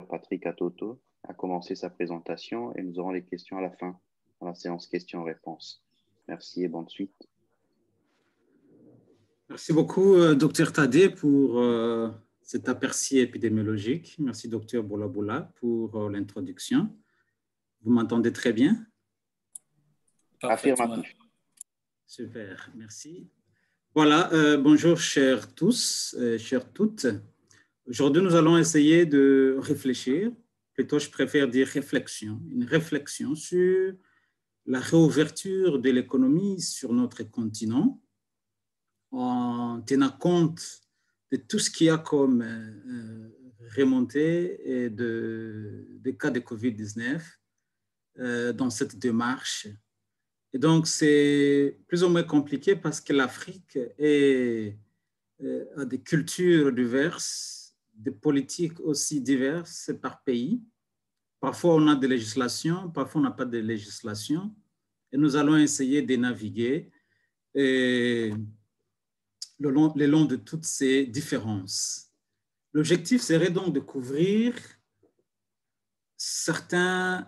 Patrick Atoto a commencé sa présentation et nous aurons les questions à la fin, dans la séance questions-réponses. Merci et bonne suite. Merci beaucoup, Dr Tadé, pour cet aperçu épidémiologique. Merci, Dr Boulaboula, pour l'introduction. Vous m'entendez très bien? Affirmatif. Super, merci. Voilà, bonjour chers tous, chères toutes. Aujourd'hui, nous allons essayer de réfléchir, plutôt je préfère dire réflexion, une réflexion sur la réouverture de l'économie sur notre continent, en tenant compte de tout ce qu'il y a comme remontée des cas de COVID-19 dans cette démarche. Et donc, c'est plus ou moins compliqué parce que l'Afrique a des cultures diverses, des politiques aussi diverses par pays. Parfois, on a des législations, parfois, on n'a pas de législation. Et nous allons essayer de naviguer le long de toutes ces différences. L'objectif serait donc de couvrir certaines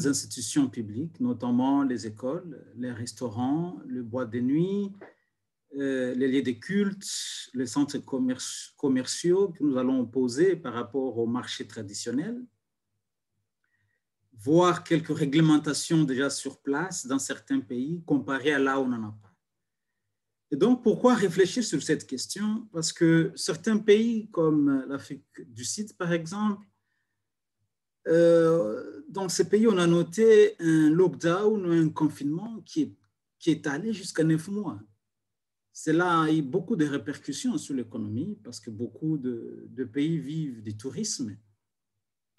institutions publiques, notamment les écoles, les restaurants, les boîtes de nuit, les lieux de culte, les centres commerciaux que nous allons poser par rapport au marché traditionnel, voir quelques réglementations déjà sur place dans certains pays comparées à là où on n'en a pas. Et donc, pourquoi réfléchir sur cette question? Parce que certains pays comme l'Afrique du Sud, par exemple, dans ces pays, on a noté un lockdown ou un confinement qui est allé jusqu'à 9 mois. Cela a eu beaucoup de répercussions sur l'économie parce que beaucoup de pays vivent du tourisme.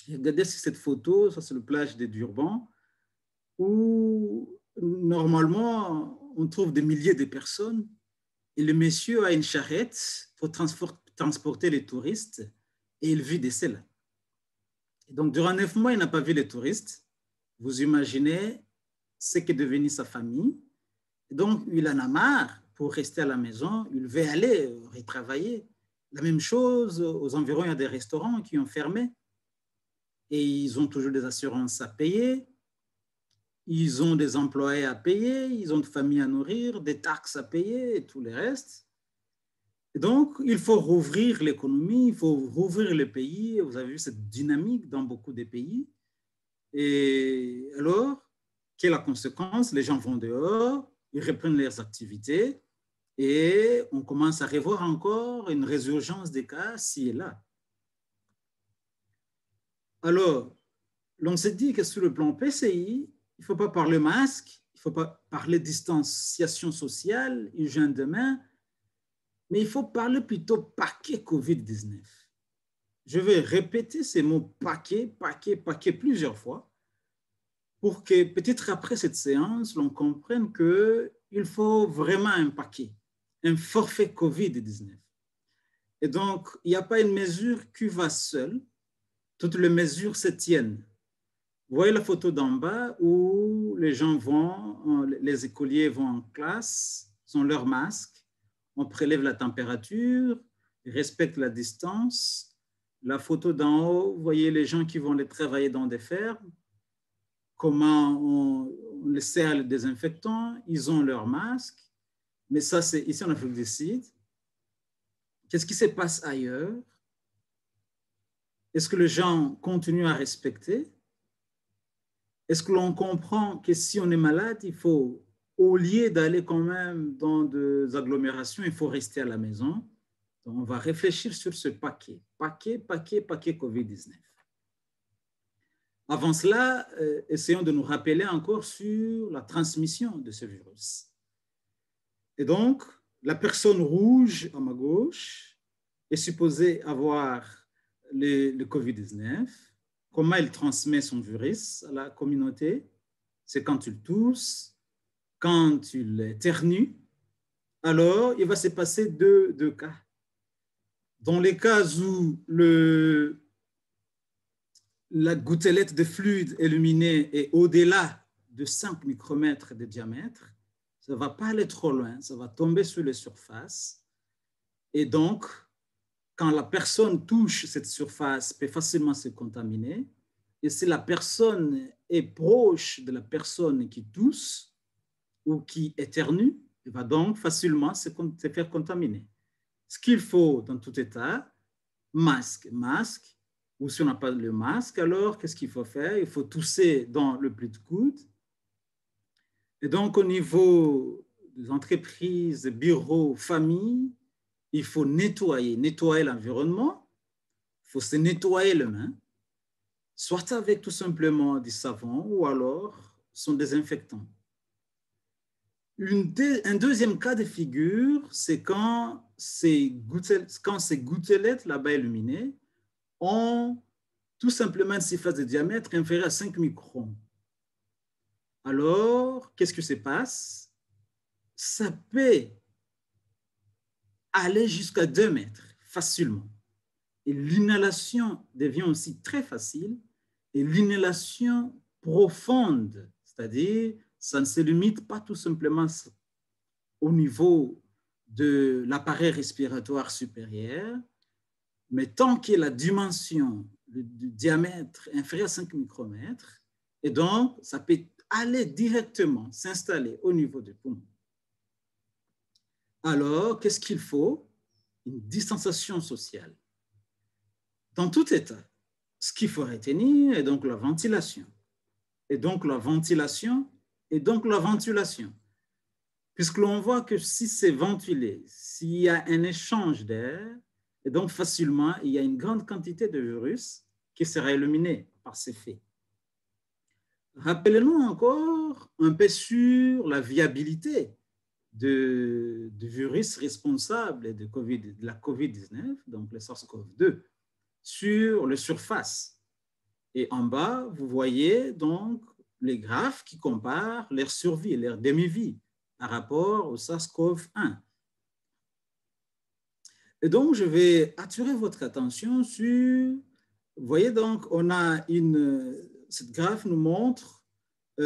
Et regardez cette photo, ça c'est le plage de Durban, où normalement on trouve des milliers de personnes et le monsieur a une charrette pour transporter les touristes et il vit de cela. Et donc durant 9 mois, il n'a pas vu les touristes. Vous imaginez ce qu'est devenu sa famille. Et donc il en a marre. Pour rester à la maison, il veut aller retravailler. La même chose, aux environs, il y a des restaurants qui ont fermé et ils ont toujours des assurances à payer, ils ont des employés à payer, ils ont des familles à nourrir, des taxes à payer et tout le reste. Et donc, il faut rouvrir l'économie, il faut rouvrir le pays. Vous avez vu cette dynamique dans beaucoup de pays. Et alors, quelle est la conséquence? Les gens vont dehors, ils reprennent leurs activités et on commence à revoir encore une résurgence des cas ci et là. Alors, l'on s'est dit que sur le plan PCI, il ne faut pas parler masque, il ne faut pas parler distanciation sociale, hygiène de main, mais il faut parler plutôt paquet COVID-19. Je vais répéter ces mots paquet plusieurs fois pour que peut-être après cette séance, l'on comprenne qu'il faut vraiment un paquet, un forfait COVID-19. Et donc, il n'y a pas une mesure qui va seule, toutes les mesures se tiennent. Vous voyez la photo d'en bas où les gens vont, les écoliers vont en classe, ils ont leur masque, on prélève la température, ils respectent la distance. La photo d'en haut, vous voyez les gens qui vont aller travailler dans des fermes, comment on les sert le désinfectant, ils ont leur masque, mais ça c'est ici en Afrique du Sud. Qu'est-ce qui se passe ailleurs? Est-ce que les gens continuent à respecter? Est-ce que l'on comprend que si on est malade, il faut, au lieu d'aller quand même dans des agglomérations, il faut rester à la maison? Donc, on va réfléchir sur ce paquet COVID-19. Avant cela, essayons de nous rappeler encore sur la transmission de ce virus. Et donc, la personne rouge à ma gauche est supposée avoir le COVID-19. Comment il transmet son virus à la communauté? C'est quand il tousse, quand il éternue. Alors, il va se passer deux cas. Dans les cas où la gouttelette de fluide illuminé est au-delà de 5 micromètres de diamètre, ça ne va pas aller trop loin, ça va tomber sur les surfaces. Et donc, quand la personne touche cette surface, peut facilement se contaminer. Et si la personne est proche de la personne qui tousse ou qui éternue, elle va donc facilement se faire contaminer. Ce qu'il faut dans tout état, masque, ou si on n'a pas le masque, alors qu'est-ce qu'il faut faire? Il faut tousser dans le pli de coude. Et donc, au niveau des entreprises, bureaux, familles, il faut nettoyer l'environnement, il faut se nettoyer les mains, soit avec tout simplement du savon ou alors son désinfectant. Un deuxième cas de figure, c'est quand ces gouttelettes là-bas illuminées ont tout simplement une surface de diamètre inférieure à 5 microns. Alors, qu'est-ce qui se passe? Ça peut aller jusqu'à 2 mètres facilement. Et l'inhalation devient aussi très facile. Et l'inhalation profonde, c'est-à-dire, ça ne se limite pas tout simplement au niveau de l'appareil respiratoire supérieur, mais tant que la dimension du diamètre inférieur à 5 micromètres, et donc ça peut aller directement s'installer au niveau du poumon. Alors, qu'est-ce qu'il faut? Une distanciation sociale. Dans tout état, ce qu'il faut retenir est donc la ventilation. Et donc la ventilation, et donc la ventilation. Puisque l'on voit que si c'est ventilé, s'il y a un échange d'air, et donc facilement, il y a une grande quantité de virus qui sera éliminée par ces faits. Rappelons-nous encore un peu sur la viabilité du virus responsable de la COVID-19, donc le SARS-CoV-2, sur les surfaces. Et en bas, vous voyez donc les graphes qui comparent leur survie, leur demi-vie par rapport au SARS-CoV-1. Et donc, je vais attirer votre attention sur, vous voyez donc, on a cette graphe nous montre la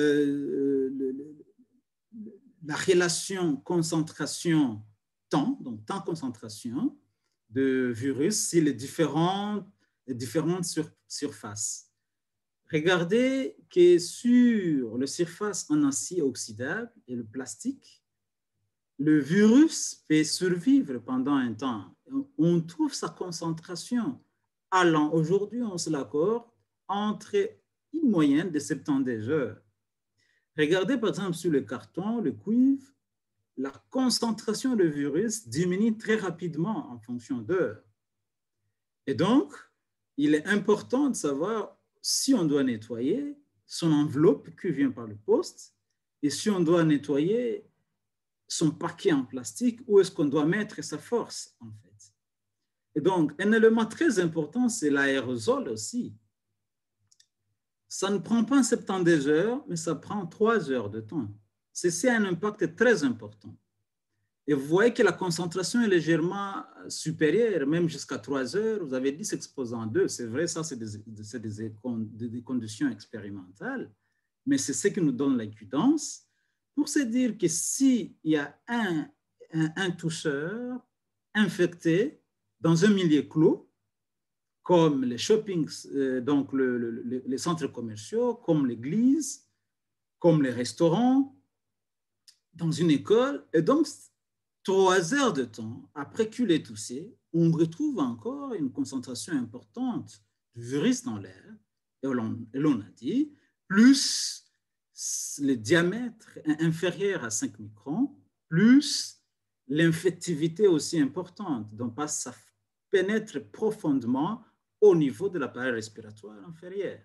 relation concentration-temps, donc temps-concentration de virus sur les différentes surfaces. Regardez que sur les surfaces en acier oxydable et le plastique, le virus peut survivre pendant un temps. On trouve sa concentration allant, aujourd'hui, on se l'accorde, entre une moyenne de 72 heures. Regardez par exemple sur le carton, le cuivre, la concentration de virus diminue très rapidement en fonction d'heure. Et donc, il est important de savoir si on doit nettoyer son enveloppe qui vient par le poste et si on doit nettoyer son paquet en plastique, où est-ce qu'on doit mettre sa force, en fait. Et donc, un élément très important, c'est l'aérosol aussi. Ça ne prend pas 72 heures, mais ça prend 3 heures de temps. C'est un impact très important. Et vous voyez que la concentration est légèrement supérieure, même jusqu'à 3 heures. Vous avez 10 exposants 2. C'est vrai, ça, c'est des conditions expérimentales, mais c'est ce qui nous donne l'évidence pour se dire que s'il y a un toucheur infecté dans un milieu clos, comme les shoppings, donc les centres commerciaux, comme l'église, comme les restaurants, dans une école, et donc 3 heures de temps après qu'il ait toussé, on retrouve encore une concentration importante du virus dans l'air, et l'on a dit, plus le diamètre est inférieur à 5 microns, plus l'infectivité aussi importante, donc ça pénètre profondément au niveau de l'appareil respiratoire inférieur.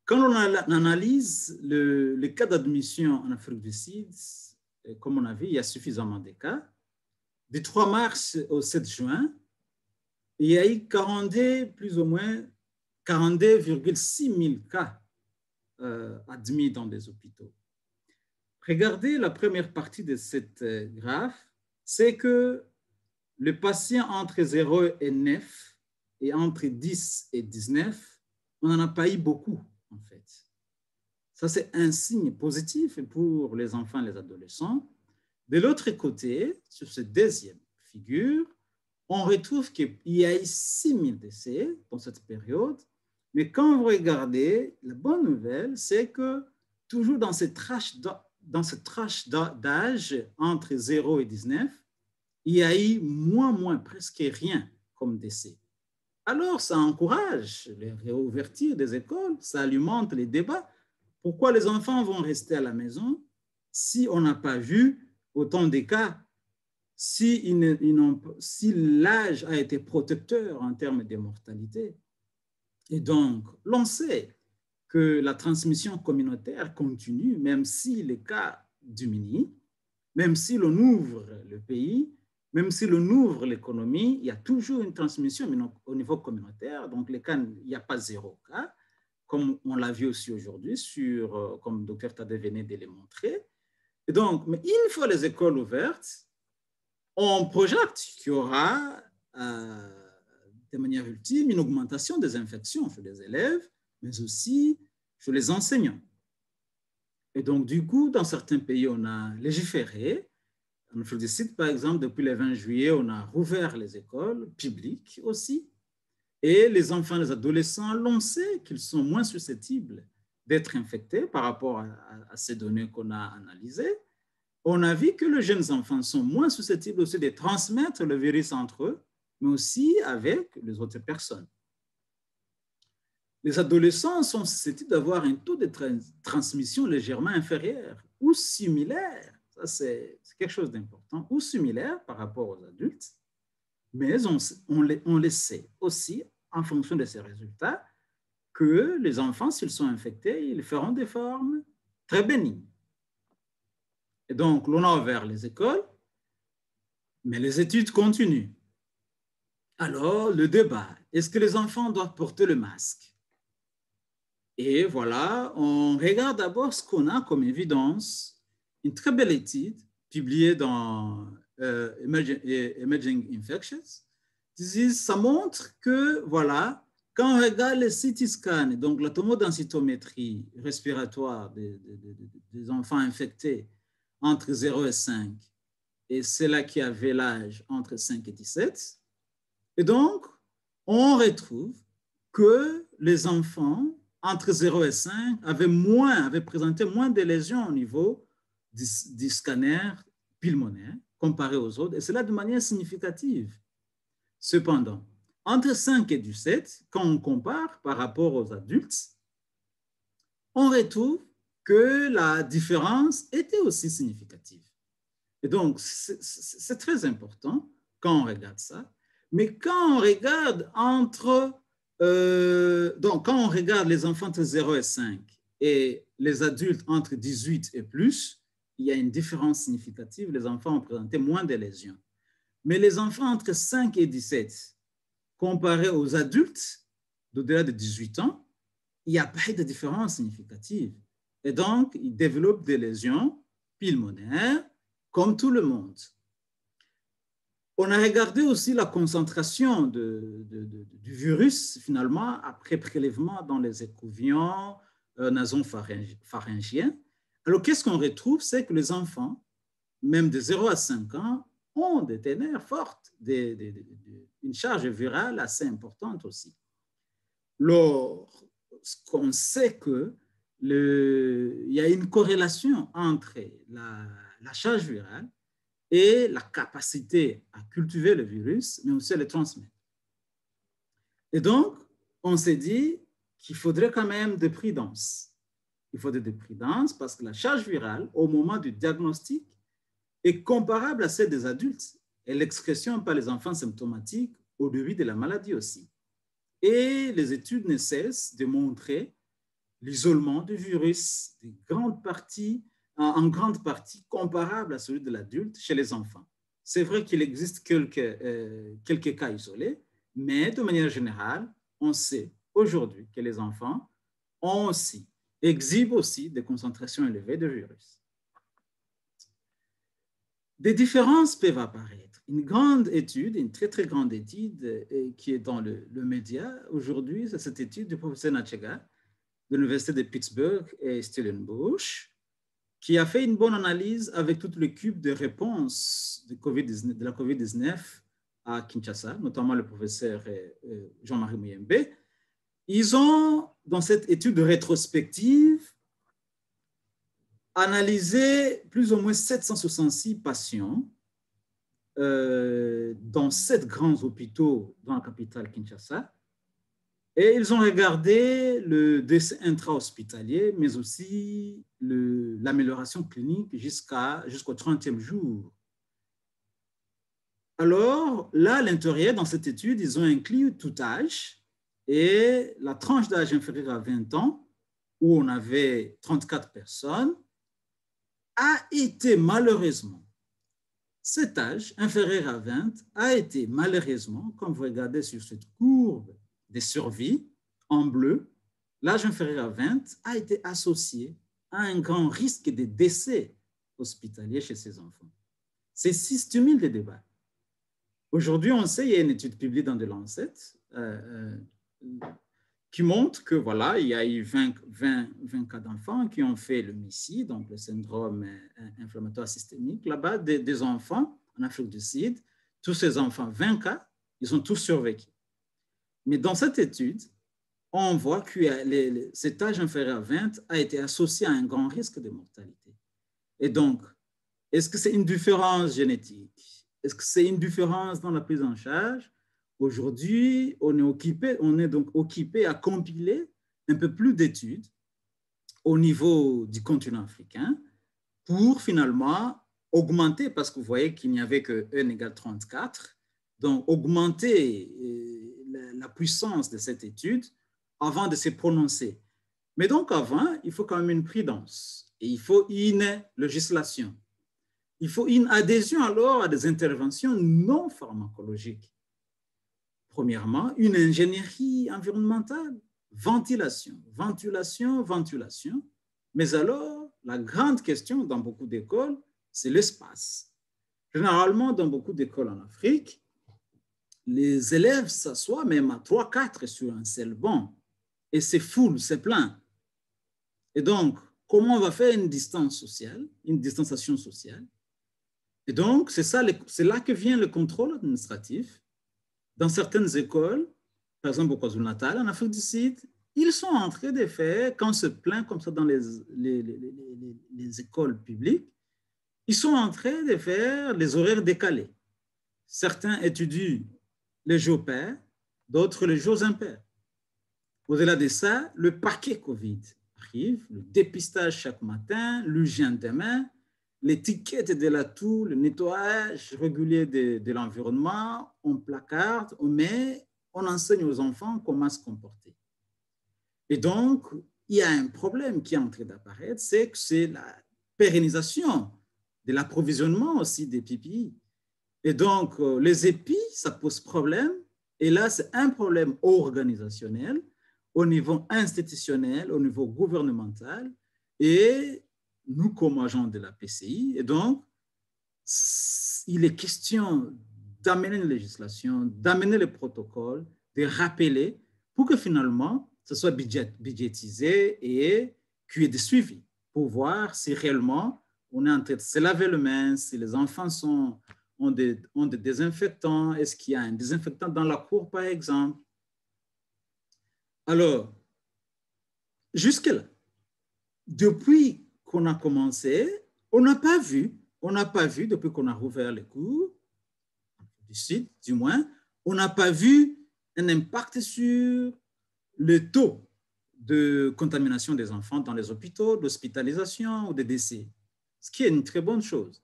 Quand on analyse le cas d'admission en Afrique du Sud, comme on a vu, il y a suffisamment de cas. Du 3 mars au 7 juin, il y a eu 42, plus ou moins 42,6 000 cas admis dans des hôpitaux. Regardez la première partie de cette graphe, c'est que les patients entre 0 et 9 et entre 10 et 19, on n'en a pas eu beaucoup, en fait. Ça, c'est un signe positif pour les enfants et les adolescents. De l'autre côté, sur cette deuxième figure, on retrouve qu'il y a eu 6 000 décès dans cette période. Mais quand vous regardez, la bonne nouvelle, c'est que toujours dans cette tranche d'âge entre 0 et 19, il y a eu moins, presque rien comme décès. Alors, ça encourage les réouvertures des écoles, ça alimente les débats. Pourquoi les enfants vont rester à la maison si on n'a pas vu autant de cas, si l'âge a été protecteur en termes de mortalité? Et donc, l'on sait que la transmission communautaire continue, même si les cas diminuent, même si l'on ouvre le pays, même si l'on ouvre l'économie, il y a toujours une transmission au niveau communautaire. Donc, les cas, il n'y a pas 0 cas, comme on l'a vu aussi aujourd'hui, comme le docteur Tadé venait de le montrer. Et donc, mais une fois les écoles ouvertes, on projette qu'il y aura, de manière ultime, une augmentation des infections chez les élèves, mais aussi chez les enseignants. Et donc, du coup, dans certains pays, on a légiféré. En Afrique du Sud, par exemple, depuis le 20 juillet, on a rouvert les écoles publiques aussi. Et les enfants, les adolescents, l'on sait qu'ils sont moins susceptibles d'être infectés par rapport à ces données qu'on a analysées. On a vu que les jeunes enfants sont moins susceptibles aussi de transmettre le virus entre eux, mais aussi avec les autres personnes. Les adolescents sont susceptibles d'avoir un taux de transmission légèrement inférieur ou similaire. Ça, c'est quelque chose d'important, ou similaire par rapport aux adultes, mais on le sait aussi en fonction de ces résultats que les enfants, s'ils sont infectés, ils feront des formes très bénignes. Et donc, l'on a ouvert les écoles, mais les études continuent. Alors, le débat, est-ce que les enfants doivent porter le masque? Et voilà, on regarde d'abord ce qu'on a comme évidence, une très belle étude publiée dans Emerging Infections. Ça montre que, voilà, quand on regarde les CT scans, donc la tomodensitométrie respiratoire des enfants infectés entre 0 et 5, et ceux-là qui avaient l'âge entre 5 et 17, et donc, on retrouve que les enfants entre 0 et 5 avaient présenté moins de lésions au niveau du scanner pulmonaire comparé aux autres, et cela de manière significative. Cependant, entre 5 et 17, quand on compare par rapport aux adultes, on retrouve que la différence était aussi significative. Et donc, c'est très important quand on regarde ça. Mais quand on regarde quand on regarde les enfants entre 0 et 5 et les adultes entre 18 et plus, il y a une différence significative. Les enfants ont présenté moins de lésions. Mais les enfants entre 5 et 17, comparés aux adultes d'au-delà de 18 ans, il n'y a pas de différence significative. Et donc, ils développent des lésions pulmonaires comme tout le monde. On a regardé aussi la concentration du virus, finalement, après prélèvement dans les écouvillons nasopharyngiens. Alors, qu'est-ce qu'on retrouve? C'est que les enfants, même de 0 à 5 ans, ont des ténèbres fortes, une charge virale assez importante aussi. Lorsqu'on sait qu'il y a une corrélation entre la charge virale et la capacité à cultiver le virus, mais aussi à le transmettre. Et donc, on s'est dit qu'il faudrait quand même de prudence. Il faudrait de prudence parce que la charge virale, au moment du diagnostic, est comparable à celle des adultes et l'expression par les enfants symptomatiques au début de la maladie aussi. Et les études ne cessent de montrer l'isolement du virus en grande partie comparable à celui de l'adulte chez les enfants. C'est vrai qu'il existe quelques cas isolés, mais de manière générale, on sait aujourd'hui que les enfants exhibent aussi des concentrations élevées de virus. Des différences peuvent apparaître. Une grande étude, une très, très grande étude qui est dans le média aujourd'hui, c'est cette étude du professeur Nachega de l'Université de Pittsburgh et Stellenbosch, qui a fait une bonne analyse avec toute l'équipe de réponse de la COVID-19 à Kinshasa, notamment le professeur Jean-Marie Muyembe, ils ont, dans cette étude rétrospective, analysé plus ou moins 766 patients dans 7 grands hôpitaux dans la capitale Kinshasa. Et ils ont regardé le décès intra-hospitalier, mais aussi l'amélioration clinique jusqu'au 30e jour. Alors, là, à l'intérieur, dans cette étude, ils ont inclus tout âge et la tranche d'âge inférieure à 20 ans, où on avait 34 personnes, a été malheureusement, cet âge inférieur à 20 a été malheureusement, comme vous regardez sur cette courbe de survie en bleu, l'âge inférieur à 20 a été associé à un grand risque de décès hospitalier chez ces enfants. Ceci stimule des débats. Aujourd'hui, on sait, il y a une étude publiée dans The Lancet qui montre que voilà, il y a eu 20 cas d'enfants qui ont fait le MIS-C, donc le syndrome inflammatoire systémique. Là-bas, des enfants en Afrique du Sud, tous ces enfants, 20 cas, ils ont tous survécu. Mais dans cette étude, on voit que cet âge inférieur à 20 a été associé à un grand risque de mortalité. Et donc, est-ce que c'est une différence génétique? Est-ce que c'est une différence dans la prise en charge? Aujourd'hui, on est donc occupé à compiler un peu plus d'études au niveau du continent africain pour finalement augmenter, parce que vous voyez qu'il n'y avait que n égale 34, donc augmenter la puissance de cette étude avant de se prononcer. Mais donc avant, il faut quand même une prudence et il faut une législation. Il faut une adhésion alors à des interventions non pharmacologiques. Premièrement, une ingénierie environnementale, ventilation. Mais alors, la grande question dans beaucoup d'écoles, c'est l'espace. Généralement, dans beaucoup d'écoles en Afrique, les élèves s'assoient même à 3-4 sur un seul banc et c'est full, c'est plein. Et donc, comment on va faire une distance sociale, une distanciation sociale? Et donc, c'est là que vient le contrôle administratif. Dans certaines écoles, par exemple au KwaZulu-Natal, en Afrique du Sud, ils sont en train de faire, quand on se plaint comme ça dans les écoles publiques, ils sont en train de faire les horaires décalés. Certains étudient les jours pairs, d'autres les jours impairs. Au-delà de ça, le paquet COVID arrive, le dépistage chaque matin, l'hygiène des mains, l'étiquette de la toux, le nettoyage régulier de l'environnement, on placarde, on enseigne aux enfants comment se comporter. Et donc, il y a un problème qui est en train d'apparaître, c'est que c'est la pérennisation de l'approvisionnement aussi des PPI. Et donc, les épis, ça pose problème. Et là, c'est un problème organisationnel, au niveau institutionnel, au niveau gouvernemental. Et nous, comme agents de la PCI, et donc, il est question d'amener une législation, d'amener les protocoles, de rappeler pour que finalement, ce soit budgétisé et qu'il y ait des suivis pour voir si réellement on est en train de se laver les mains, si les enfants ont des désinfectants, est-ce qu'il y a un désinfectant dans la cour, par exemple. Alors, jusque-là, depuis qu'on a commencé, on n'a pas vu, depuis qu'on a rouvert les cours, du sud du moins, on n'a pas vu un impact sur le taux de contamination des enfants dans les hôpitaux, d'hospitalisation ou de décès, ce qui est une très bonne chose.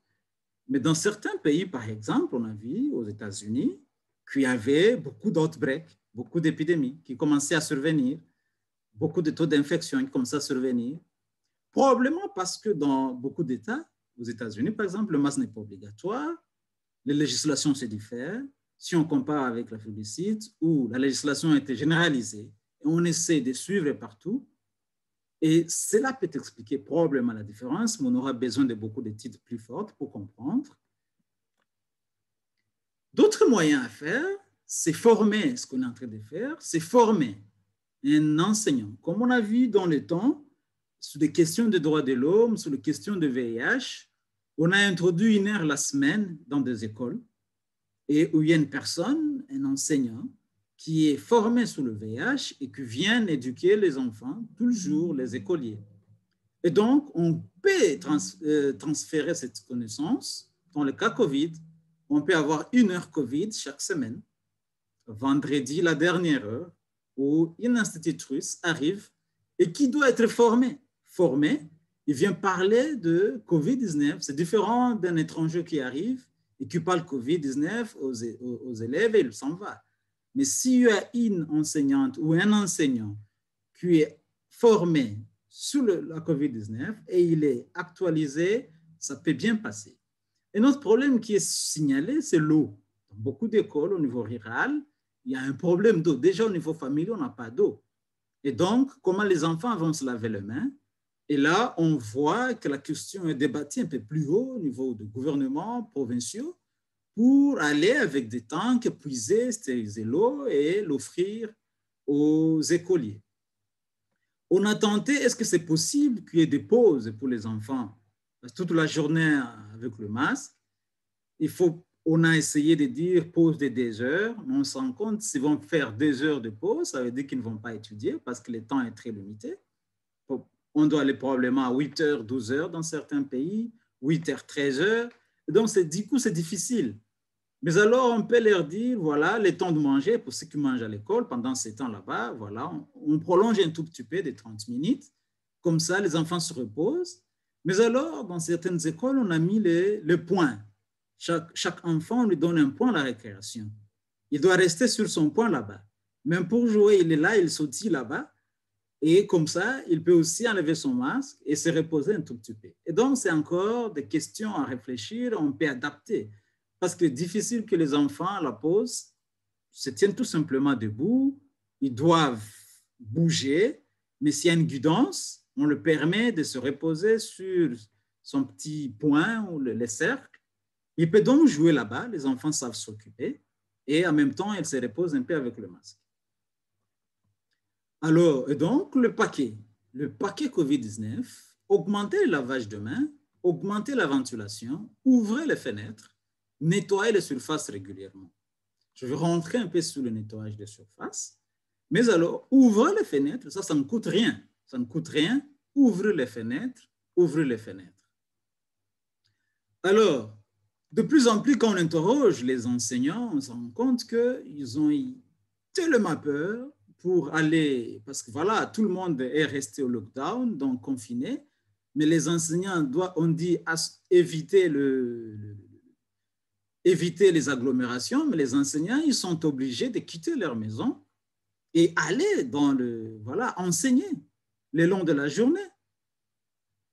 Mais dans certains pays, par exemple, on a vu aux États-Unis qu'il y avait beaucoup d'outbreaks, beaucoup d'épidémies qui commençaient à survenir, beaucoup de taux d'infection qui commençaient à survenir, probablement parce que dans beaucoup d'États, aux États-Unis, par exemple, le masque n'est pas obligatoire, les législations se diffèrent. Si on compare avec l'Afrique du Sud, où la législation a été généralisée, et on essaie de suivre partout, et cela peut expliquer probablement la différence, mais on aura besoin de beaucoup d'études plus fortes pour comprendre. D'autres moyens à faire, c'est former, ce qu'on est en train de faire, c'est former un enseignant. Comme on a vu dans le temps, sur les questions de droits de l'homme, sur les questions de VIH, on a introduit 1 heure la semaine dans des écoles. et où il y a une personne, un enseignant, qui est formé sur le VIH et qui vient éduquer les enfants, toujours les écoliers. Et donc, on peut transférer cette connaissance. Dans le cas COVID, on peut avoir 1 heure COVID chaque semaine. Vendredi, la dernière heure, où une institutrice arrive et qui doit être formée. Il vient parler de COVID-19. C'est différent d'un étranger qui arrive et qui parle COVID-19 aux élèves et il s'en va. Mais s'il y a une enseignante ou un enseignant qui est formé sur la COVID-19 et il est actualisé, ça peut bien passer. Un autre problème qui est signalé, c'est l'eau. Dans beaucoup d'écoles au niveau rural, il y a un problème d'eau. Déjà au niveau familial, on n'a pas d'eau. Et donc, comment les enfants vont se laver les mains? Et là, on voit que la question est débattue un peu plus haut au niveau du gouvernement provinciaux pour aller avec des tanks, puiser, stériliser l'eau et l'offrir aux écoliers. On a tenté, est-ce que c'est possible qu'il y ait des pauses pour les enfants? Parce que toute la journée avec le masque, on a essayé de dire pause de 2 heures, mais on se rend compte s'ils vont faire 2 heures de pause, ça veut dire qu'ils ne vont pas étudier parce que le temps est très limité. On doit aller probablement à 8 heures, 12 heures dans certains pays, 8 heures, 13 heures. Donc, du coup, c'est difficile. Mais alors, on peut leur dire, voilà, le temps de manger pour ceux qui mangent à l'école pendant ces temps là-bas, voilà, on prolonge un tout petit peu de 30 minutes. Comme ça, les enfants se reposent. Mais alors, dans certaines écoles, on a mis les points. Chaque enfant, on lui donne un point à la récréation. Il doit rester sur son point là-bas. Même pour jouer, il est là, il sautille là-bas. Et comme ça, il peut aussi enlever son masque et se reposer un tout petit peu. Et donc, c'est encore des questions à réfléchir, on peut adapter. Parce que c'est difficile que les enfants, à la pause, se tiennent tout simplement debout, ils doivent bouger, mais s'il y a une guidance, on le permet de se reposer sur son petit point ou le cercle. Il peut donc jouer là-bas, les enfants savent s'occuper, et en même temps, ils se reposent un peu avec le masque. Alors, et donc, le paquet COVID-19, augmenter le lavage de mains, augmenter la ventilation, ouvrir les fenêtres, nettoyer les surfaces régulièrement. Je vais rentrer un peu sur le nettoyage des surfaces, mais alors, ouvrir les fenêtres, ça ne coûte rien. Ça ne coûte rien, ouvrir les fenêtres, ouvrir les fenêtres. Alors, de plus en plus, quand on interroge les enseignants, on se rend compte qu'ils ont eu tellement peur pour aller, parce que voilà, tout le monde est resté au lockdown, donc confiné, mais les enseignants ont dit éviter les agglomérations, mais les enseignants, ils sont obligés de quitter leur maison et aller enseigner le long de la journée.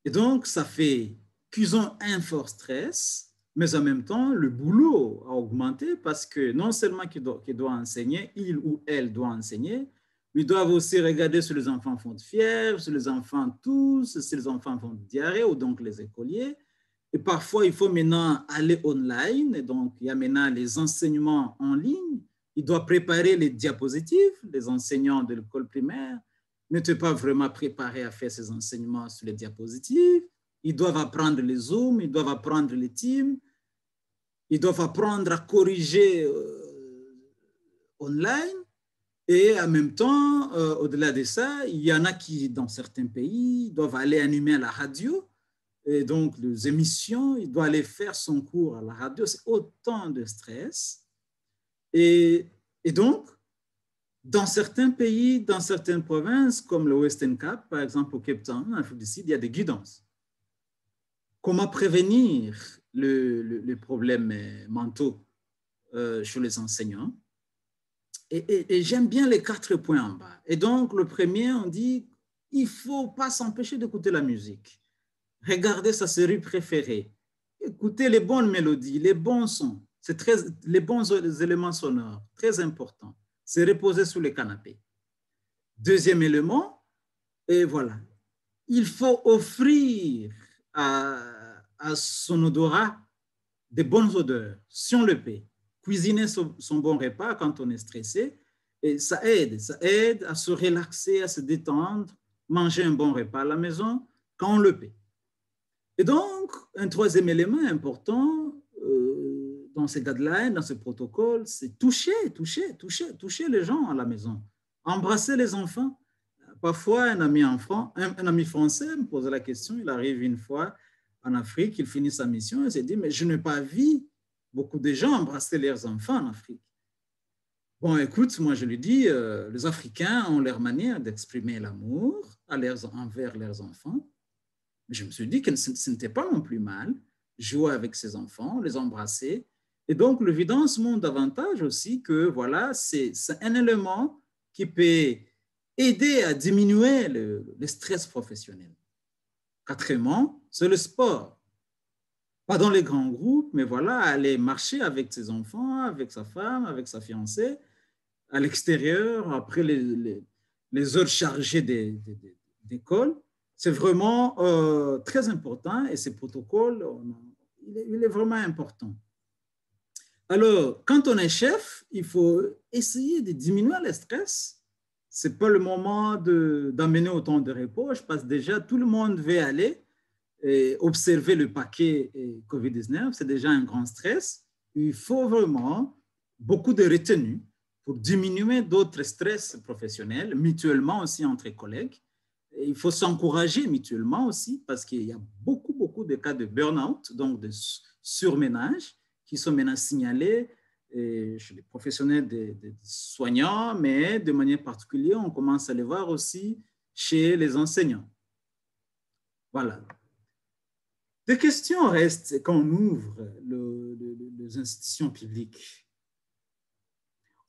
Et donc, ça fait qu'ils ont un fort stress, mais en même temps, le boulot a augmenté parce que non seulement qu'ils doivent enseigner, il ou elle doit enseigner, mais ils doivent aussi regarder si les enfants font de fièvre, si les enfants toussent, si les enfants font de diarrhée, ou donc les écoliers. Et parfois, il faut maintenant aller online. Et donc, il y a maintenant les enseignements en ligne. Ils doivent préparer les diapositives. Les enseignants de l'école primaire n'étaient pas vraiment préparés à faire ces enseignements sur les diapositives. Ils doivent apprendre les Zooms, ils doivent apprendre les Teams, ils doivent apprendre à corriger online. Et en même temps, au-delà de ça, il y en a qui, dans certains pays, doivent aller animer à la radio. Et donc, les émissions, il doit aller faire son cours à la radio. C'est autant de stress. Et donc, dans certains pays, dans certaines provinces, comme le Western Cape, par exemple au Cape Town, en Afrique du Sud, il y a des guidances. Comment prévenir les problèmes mentaux chez les enseignants? Et j'aime bien les 4 points en bas. Et donc, le premier, on dit, il ne faut pas s'empêcher d'écouter la musique. Regardez sa série préférée. Écoutez les bonnes mélodies, les bons sons, les bons éléments sonores, très important. Se reposer sur le canapé. Deuxième élément, et voilà, il faut offrir à son odorat de bonnes odeurs, si on le peut. Cuisiner son bon repas quand on est stressé, et ça aide à se relaxer, à se détendre, manger un bon repas à la maison quand on le peut. Et donc, un troisième élément important dans ces guidelines, dans ce protocole, c'est toucher les gens à la maison, embrasser les enfants. Parfois, un ami français me posait la question, il arrive une fois en Afrique, il finit sa mission, il s'est dit, mais je n'ai pas vu beaucoup de gens embrasser leurs enfants en Afrique. Bon, écoute, moi je lui dis, les Africains ont leur manière d'exprimer l'amour envers leurs enfants. Mais je me suis dit que ce n'était pas non plus mal jouer avec ses enfants, les embrasser. Et donc, l'évidence montre davantage aussi que voilà, c'est un élément qui peut aider à diminuer le stress professionnel. Quatrièmement, c'est le sport. Pas dans les grands groupes, mais voilà, aller marcher avec ses enfants, avec sa femme, avec sa fiancée, à l'extérieur, après les heures chargées d'école. C'est vraiment très important et ce protocole, il est vraiment important. Alors, quand on est chef, il faut essayer de diminuer le stress. Ce n'est pas le moment d'amener autant de repos. Je pense déjà, tout le monde veut aller et observer le paquet COVID-19. C'est déjà un grand stress. Il faut vraiment beaucoup de retenue pour diminuer d'autres stress professionnels, mutuellement aussi entre collègues. Et il faut s'encourager mutuellement aussi parce qu'il y a beaucoup de cas de burn-out, donc de surménage, qui sont maintenant signalés chez les professionnels des soignants, mais de manière particulière, on commence à les voir aussi chez les enseignants. Voilà. Des questions restent quand on ouvre les institutions publiques.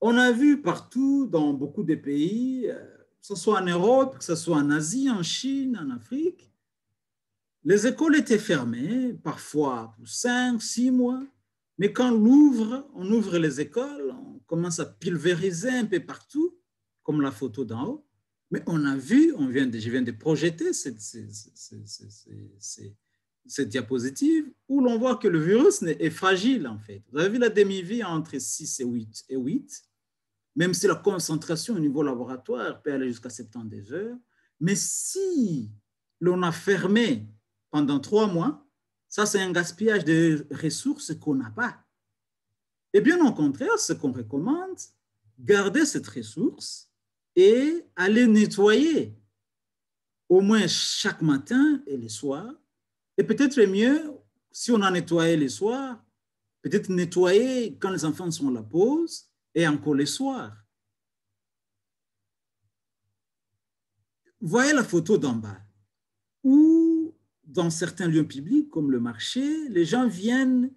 On a vu partout dans beaucoup de pays, que ce soit en Europe, que ce soit en Asie, en Chine, en Afrique, les écoles étaient fermées, parfois pour 5, 6 mois. Mais quand on ouvre les écoles, on commence à pulvériser un peu partout, comme la photo d'en haut. Mais on a vu, je viens de projeter cette diapositive, où l'on voit que le virus est fragile en fait. Vous avez vu la demi-vie entre 6 et 8, même si la concentration au niveau laboratoire peut aller jusqu'à 72 heures. Mais si l'on a fermé pendant 3 mois, ça, c'est un gaspillage de ressources qu'on n'a pas. Et bien au contraire, ce qu'on recommande, garder cette ressource et aller nettoyer au moins chaque matin et le soir. Et peut-être mieux, si on a nettoyé le soir, peut-être nettoyer quand les enfants sont à la pause et encore le soir. Voyez la photo d'en bas, où dans certains lieux publics, comme le marché, les gens viennent,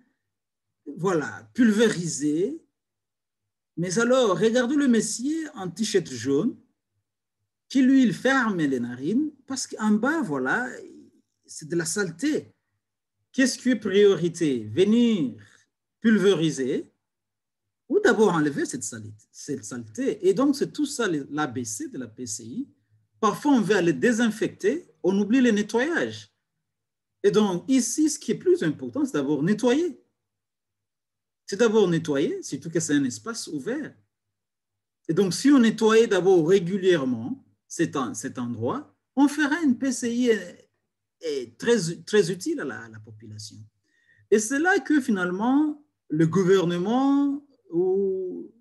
voilà, pulvériser. Mais alors, regardez le monsieur en t-shirt jaune, qui lui, il ferme les narines, parce qu'en bas, voilà, c'est de la saleté. Qu'est-ce qui est priorité? Venir pulvériser ou d'abord enlever cette saleté. Et donc, c'est tout ça, l'ABC de la PCI. Parfois, on veut aller désinfecter, on oublie le nettoyage. Et donc, ici, ce qui est plus important, c'est d'abord nettoyer. C'est d'abord nettoyer, surtout que c'est un espace ouvert. Et donc, si on nettoyait d'abord régulièrement cet endroit, on fera une PCI très utile à la population. Et c'est là que finalement, le gouvernement ou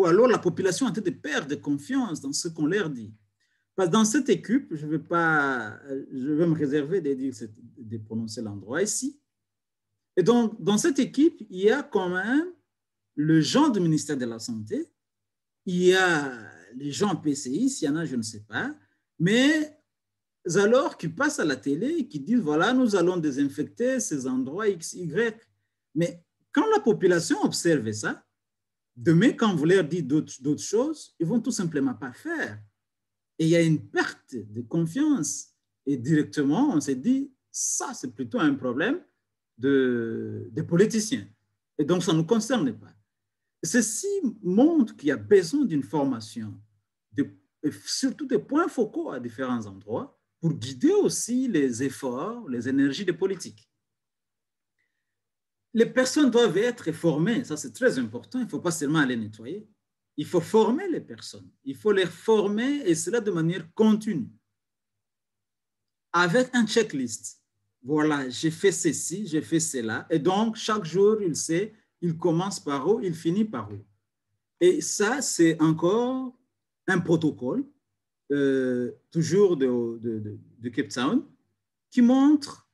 alors la population a de perdre confiance dans ce qu'on leur dit. Parce que dans cette équipe, je vais me réserver de prononcer l'endroit ici. Et donc, dans cette équipe, il y a quand même le gens du ministère de la Santé, il y a les gens PCI, s'il y en a, je ne sais pas, mais alors qui passent à la télé et qui disent, voilà, nous allons désinfecter ces endroits X, Y. Mais quand la population observe ça, demain, quand vous leur dites d'autres choses, ils ne vont tout simplement pas faire. Et il y a une perte de confiance. Et directement, on s'est dit, ça, c'est plutôt un problème des politiciens. Et donc, ça ne nous concerne pas. Ceci montre qu'il y a besoin d'une formation, surtout des points focaux à différents endroits, pour guider aussi les efforts, les énergies des politiques. Les personnes doivent être formées, ça c'est très important, il ne faut pas seulement aller nettoyer. Il faut former les personnes, il faut les former et cela de manière continue. Avec un checklist. Voilà, j'ai fait ceci, j'ai fait cela. Et donc, chaque jour, il sait il commence par où, il finit par où. Et ça, c'est encore un protocole, toujours de Cape Town, qui montre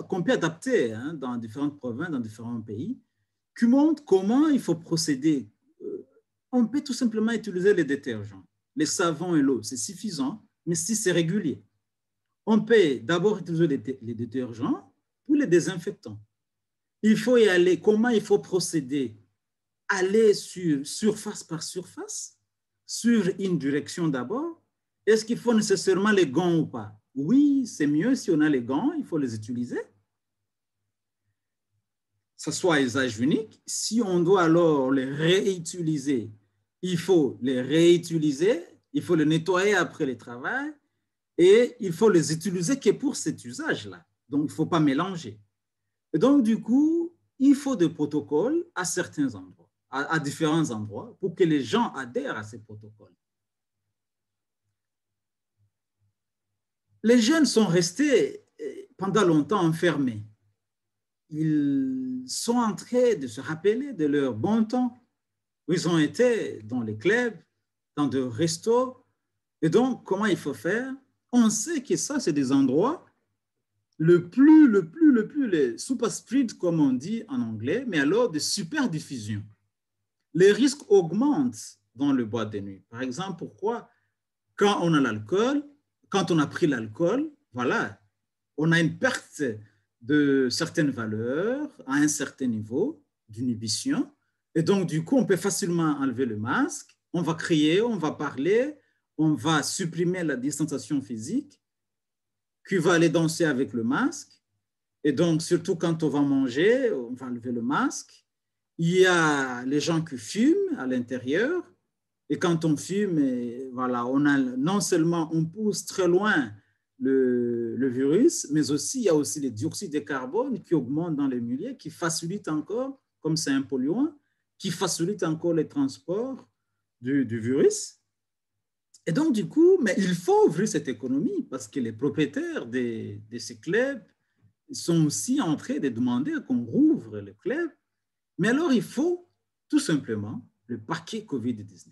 qu'on peut adapter dans différentes provinces, dans différents pays, qui montre comment il faut procéder. On peut tout simplement utiliser les détergents, les savons et l'eau, c'est suffisant, mais si c'est régulier. On peut d'abord utiliser les détergents pour les désinfectants. Il faut y aller, comment il faut procéder? Aller sur surface par surface, sur une direction d'abord. Est-ce qu'il faut nécessairement les gants ou pas? Oui, c'est mieux si on a les gants, il faut les utiliser. Que ce soit à usage unique. Si on doit alors les réutiliser, il faut les réutiliser, il faut les nettoyer après le travail et il faut les utiliser que pour cet usage-là. Donc, il ne faut pas mélanger. Et donc, du coup, il faut des protocoles à certains endroits, à différents endroits, pour que les gens adhèrent à ces protocoles. Les jeunes sont restés pendant longtemps enfermés. Ils sont en train de se rappeler de leur bon temps où ils ont été dans les clubs, dans des restos. Et donc, comment il faut faire? On sait que ça, c'est des endroits les super spread, comme on dit en anglais, mais alors de super diffusion. Les risques augmentent dans le boîte de nuit. Par exemple, pourquoi? Quand on a l'alcool, quand on a pris l'alcool, voilà, on a une perte de certaines valeurs à un certain niveau d'inhibition. Et donc, du coup, on peut facilement enlever le masque. On va crier, on va parler, on va supprimer la distanciation physique, qui va aller danser avec le masque. Et donc, surtout quand on va manger, on va enlever le masque. Il y a les gens qui fument à l'intérieur. Et quand on fume, voilà, on a, non seulement on pousse très loin le virus, mais aussi il y a aussi les dioxydes de carbone qui augmentent dans les milieux, qui facilitent encore, comme c'est un polluant, qui facilitent encore les transports du virus. Et donc, du coup, mais il faut ouvrir cette économie parce que les propriétaires de ces clubs sont aussi en train de demander qu'on rouvre les clubs. Mais alors, il faut tout simplement le paquet COVID-19.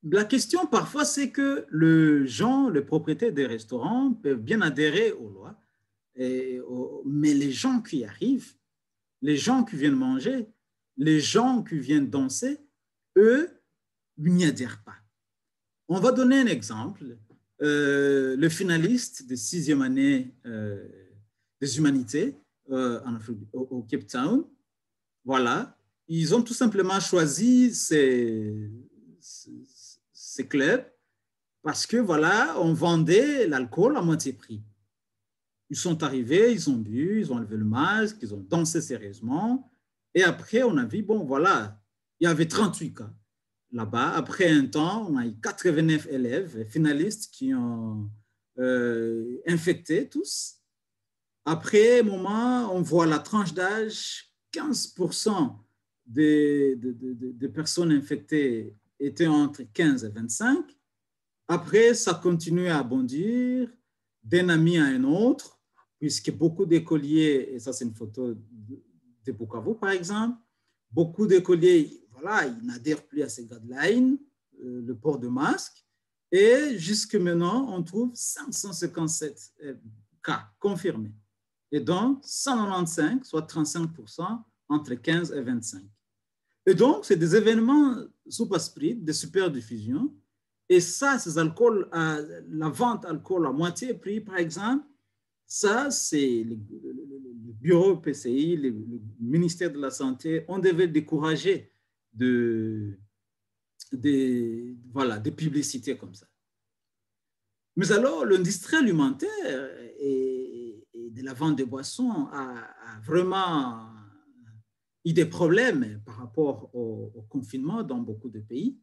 La question parfois, c'est que les propriétaires des restaurants peuvent bien adhérer aux lois, mais les gens qui arrivent, les gens qui viennent manger, les gens qui viennent danser, eux, n'y adhèrent pas. On va donner un exemple. Le finaliste de 6e année des humanités au Cape Town, voilà, ils ont tout simplement choisi ces clubs parce que, voilà, on vendait l'alcool à moitié prix. Ils sont arrivés, ils ont bu, ils ont enlevé le masque, ils ont dansé sérieusement. Et après, on a vu, bon, voilà, il y avait 38 cas là-bas. Après un temps, on a eu 89 élèves finalistes qui ont infecté tous. Après un moment, on voit la tranche d'âge, 15% des personnes infectées étaient entre 15 et 25. Après, ça continue à bondir d'un ami à un autre, puisque beaucoup d'écoliers, et ça c'est une photo de Bukavu par exemple, beaucoup d'écoliers, voilà, ils n'adhèrent plus à ces guidelines, le port de masque, et jusque maintenant, on trouve 557 cas confirmés. Et donc, 195, soit 35% entre 15 et 25. Et donc, c'est des événements super spread, de super diffusion. Et ça, ces alcools, la vente d'alcool à moitié prix, par exemple, ça, c'est le bureau PCI, le ministère de la Santé, on devait décourager de publicités comme ça. Mais alors, l'industrie alimentaire et de la vente de boissons a vraiment eu des problèmes par rapport au confinement dans beaucoup de pays.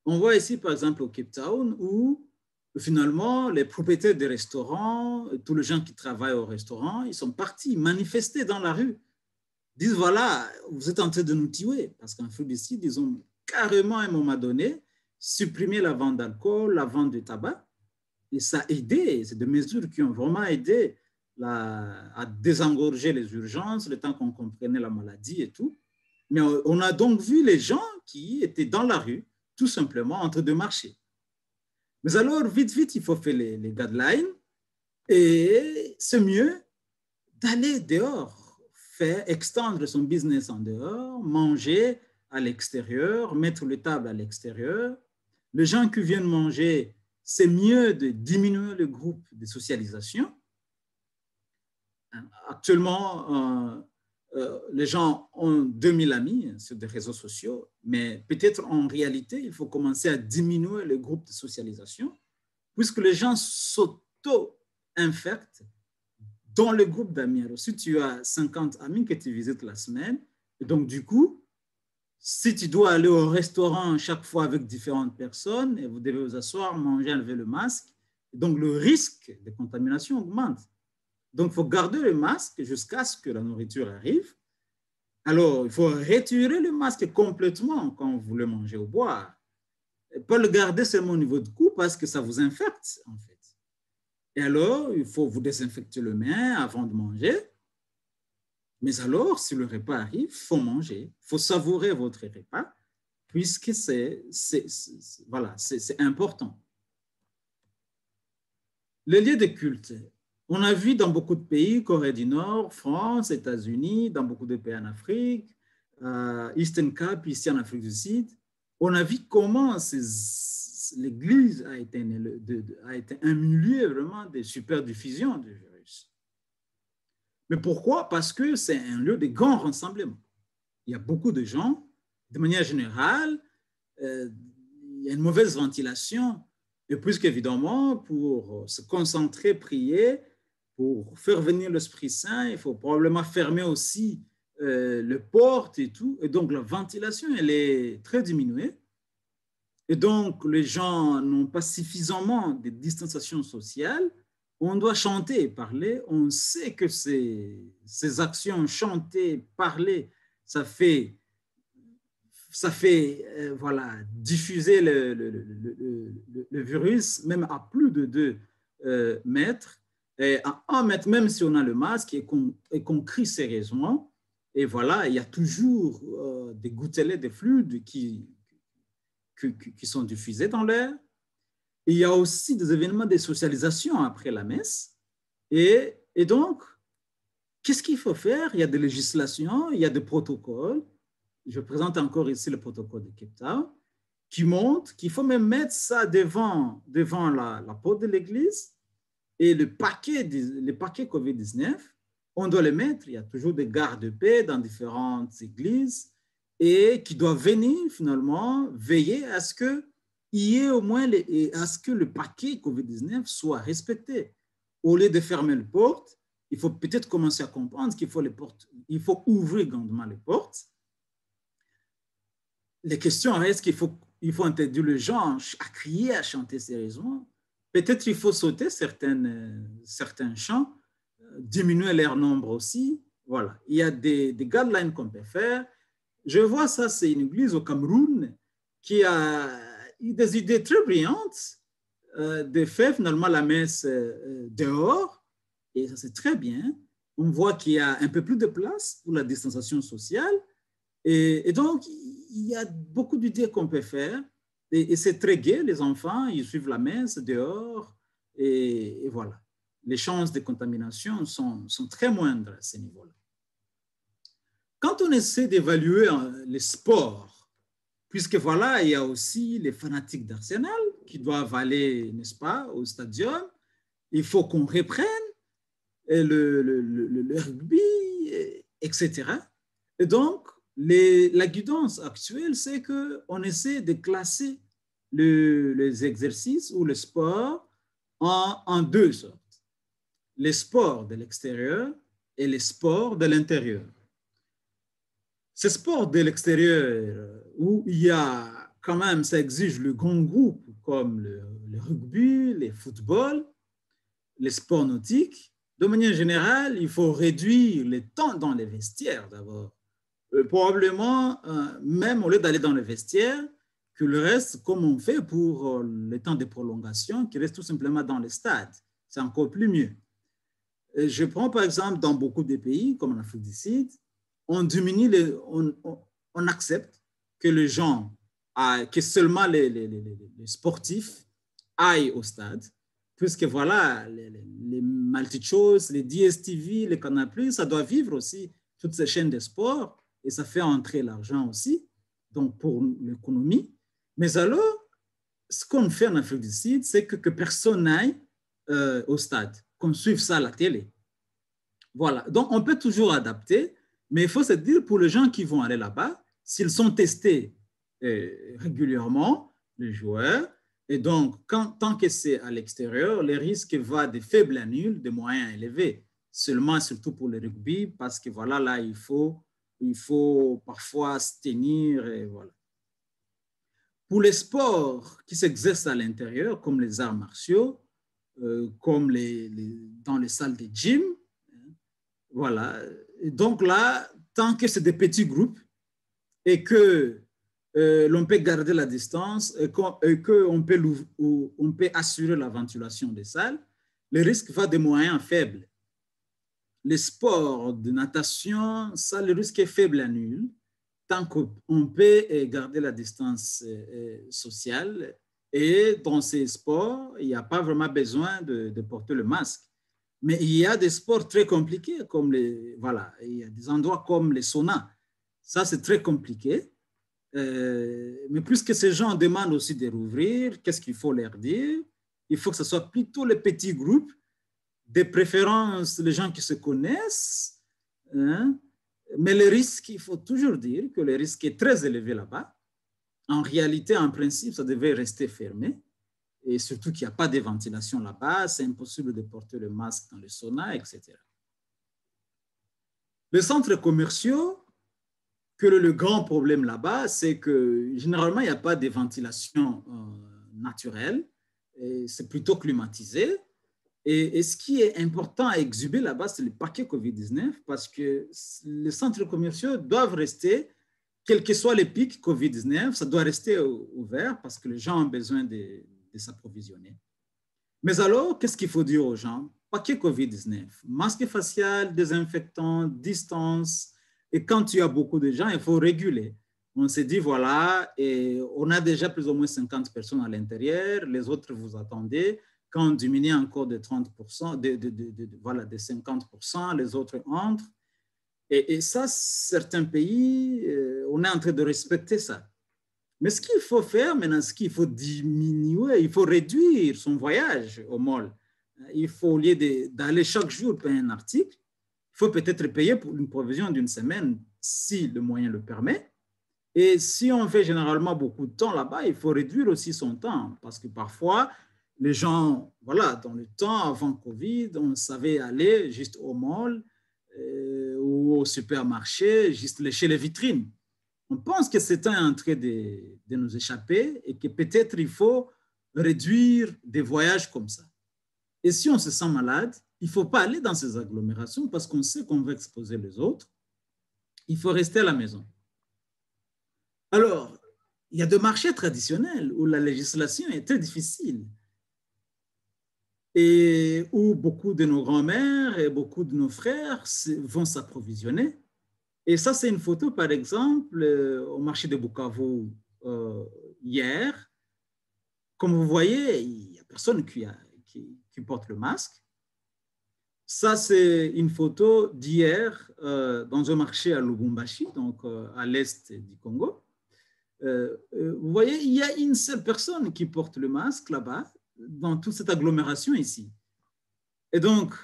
On voit ici, par exemple, au Cape Town, où finalement, les propriétaires des restaurants, tous les gens qui travaillent au restaurant, ils sont partis manifester dans la rue. Ils disent, voilà, vous êtes en train de nous tuer. Parce qu'en Félicide, ils ont carrément, à un moment donné, supprimé la vente d'alcool, la vente de tabac. Et ça a aidé. C'est des mesures qui ont vraiment aidé à désengorger les urgences, le temps qu'on comprenait la maladie et tout. Mais on a donc vu les gens qui étaient dans la rue, tout simplement, en train de marcher. Mais alors, vite, il faut faire les guidelines et c'est mieux d'aller dehors, extendre son business en dehors, manger à l'extérieur, mettre les tables à l'extérieur. Les gens qui viennent manger, c'est mieux de diminuer le groupe de socialisation. Actuellement, les gens ont 2000 amis sur des réseaux sociaux, mais peut-être en réalité, il faut commencer à diminuer le groupe de socialisation, puisque les gens s'auto-infectent dans le groupe d'amis. Alors, si tu as 50 amis que tu visites la semaine, et donc du coup, si tu dois aller au restaurant chaque fois avec différentes personnes, et vous devez vous asseoir, manger, enlever le masque, donc le risque de contamination augmente. Donc, il faut garder le masque jusqu'à ce que la nourriture arrive. Alors, il faut retirer le masque complètement quand vous voulez manger ou boire. Et pas le garder seulement au niveau du cou parce que ça vous infecte, en fait. Et alors, il faut vous désinfecter les mains avant de manger. Mais alors, si le repas arrive, il faut manger. Il faut savourer votre repas puisque c'est important. Les lieux de culte. On a vu dans beaucoup de pays, Corée du Nord, France, États-Unis, dans beaucoup de pays en Afrique, Eastern Cape, ici en Afrique du Sud, on a vu comment l'Église a été un milieu vraiment de superdiffusion du virus. Mais pourquoi? Parce que c'est un lieu de grand rassemblement. Il y a beaucoup de gens, de manière générale, il y a une mauvaise ventilation, et puisqu'évidemment, pour se concentrer, prier, pour faire venir l'Esprit Saint, il faut probablement fermer aussi les portes et tout. Et donc, la ventilation, elle est très diminuée. Et donc, les gens n'ont pas suffisamment de distanciation sociale. On doit chanter et parler. On sait que ces actions, chanter, parler, ça fait diffuser le virus même à plus de 2 mètres. Et à 1 mètre, même si on a le masque et qu'on crie sérieusement, et voilà, il y a toujours des gouttelettes de fluide qui sont diffusés dans l'air. Il y a aussi des événements de socialisation après la messe. Et donc, qu'est-ce qu'il faut faire? Il y a des législations, il y a des protocoles. Je présente encore ici le protocole de Cape Town, qui montre qu'il faut même mettre ça devant la porte de l'église. Et le paquet COVID-19, on doit le mettre. Il y a toujours des gardes de paix dans différentes églises et qui doivent venir finalement veiller à ce qu'il y ait au moins à ce que le paquet COVID-19 soit respecté. Au lieu de fermer les portes, il faut peut-être commencer à comprendre qu'il faut ouvrir grandement les portes. Les questions restent qu'il faut interdire les gens à crier, à chanter sérieusement. Peut-être il faut sauter certains chants, diminuer leur nombre aussi. Voilà, il y a des guidelines qu'on peut faire. Je vois ça, c'est une église au Cameroun qui a eu des idées très brillantes de faire finalement la messe dehors. Et ça, c'est très bien. On voit qu'il y a un peu plus de place pour la distanciation sociale. Et donc, il y a beaucoup d'idées qu'on peut faire. Et c'est très gai, les enfants, ils suivent la messe dehors. Et voilà. Les chances de contamination sont très moindres à ce niveau-là. Quand on essaie d'évaluer les sports, puisque voilà, il y a aussi les fanatiques d'Arsenal qui doivent aller, n'est-ce pas, au stadium, il faut qu'on reprenne le rugby, etc. Et donc, la guidance actuelle, c'est qu'on essaie de classer les exercices ou le sport en 2 sortes. Les sports de l'extérieur et les sports de l'intérieur. Ces sports de l'extérieur où il y a quand même, ça exige le grand groupe comme le rugby, le football, les sports nautiques. De manière générale, il faut réduire le temps dans les vestiaires d'abord. Probablement, même au lieu d'aller dans le vestiaire, que le reste, comme on fait pour les temps de prolongation, qui reste tout simplement dans les stades. C'est encore plus mieux. Je prends par exemple dans beaucoup de pays, comme en Afrique du Sud, on accepte que les gens, que seulement les sportifs aillent au stade, puisque voilà, les multi-choses, les DSTV, les Canal+, ça doit vivre aussi toutes ces chaînes de sport et ça fait entrer l'argent aussi, donc pour l'économie. Mais alors, ce qu'on fait en Afrique du Sud, c'est que personne n'aille au stade, qu'on suive ça à la télé. Voilà, donc on peut toujours adapter, mais il faut se dire pour les gens qui vont aller là-bas, s'ils sont testés régulièrement, les joueurs, et donc tant que c'est à l'extérieur, le risque va de faibles à nuls, de moyens élevés, seulement surtout pour le rugby, parce que voilà, là, il faut parfois se tenir, et voilà. Pour les sports qui s'exercent à l'intérieur, comme les arts martiaux, comme dans les salles de gym, voilà. Et donc là, tant que c'est des petits groupes et que l'on peut garder la distance et qu'on peut assurer la ventilation des salles, le risque va de moyens faibles. Les sports de natation, ça, le risque est faible à nul, tant qu'on peut garder la distance sociale. Et dans ces sports, il n'y a pas vraiment besoin de porter le masque. Mais il y a des sports très compliqués, comme il y a des endroits comme les saunas. Ça, c'est très compliqué. Mais puisque ces gens demandent aussi de rouvrir, qu'est-ce qu'il faut leur dire? Il faut que ce soit plutôt les petits groupes, de préférence les gens qui se connaissent. Hein? Mais le risque, il faut toujours dire que le risque est très élevé là-bas. En réalité, en principe, ça devait rester fermé. Et surtout qu'il n'y a pas de ventilation là-bas, c'est impossible de porter le masque dans les saunas, etc. Les centres commerciaux, que le grand problème là-bas, c'est que généralement, il n'y a pas de ventilation naturelle, c'est plutôt climatisé. Et ce qui est important à exhumer là-bas, c'est le paquet COVID-19, parce que les centres commerciaux doivent rester, quels que soient les pics COVID-19, ça doit rester ouvert parce que les gens ont besoin de s'approvisionner. Mais alors, qu'est-ce qu'il faut dire aux gens? Paquet COVID-19, masque facial, désinfectant, distance. Et quand il y a beaucoup de gens, il faut réguler. On s'est dit, voilà, et on a déjà plus ou moins 50 personnes à l'intérieur, les autres, vous attendez. Quand on diminue encore de 30%, voilà, de 50%, les autres entrent. Et ça, certains pays, on est en train de respecter ça. Mais ce qu'il faut faire maintenant, ce qu'il faut diminuer, il faut réduire son voyage au mall. Il faut, au lieu d'aller chaque jour payer un article, il faut peut-être payer pour une provision d'une semaine si le moyen le permet. Et si on fait généralement beaucoup de temps là-bas, il faut réduire aussi son temps parce que parfois, les gens, voilà, dans le temps avant Covid, on savait aller juste au mall ou au supermarché, juste lécher les vitrines. On pense que c'est en train de nous échapper et que peut-être il faut réduire des voyages comme ça. Et si on se sent malade, il ne faut pas aller dans ces agglomérations parce qu'on sait qu'on va exposer les autres. Il faut rester à la maison. Alors, il y a des marchés traditionnels où la législation est très difficile et où beaucoup de nos grands-mères et beaucoup de nos frères vont s'approvisionner. Et ça, c'est une photo, par exemple, au marché de Bukavu hier. Comme vous voyez, il n'y a personne qui porte le masque. Ça, c'est une photo d'hier dans un marché à Lubumbashi, donc à l'est du Congo. Vous voyez, il y a une seule personne qui porte le masque là-bas, dans toute cette agglomération ici. Et donc,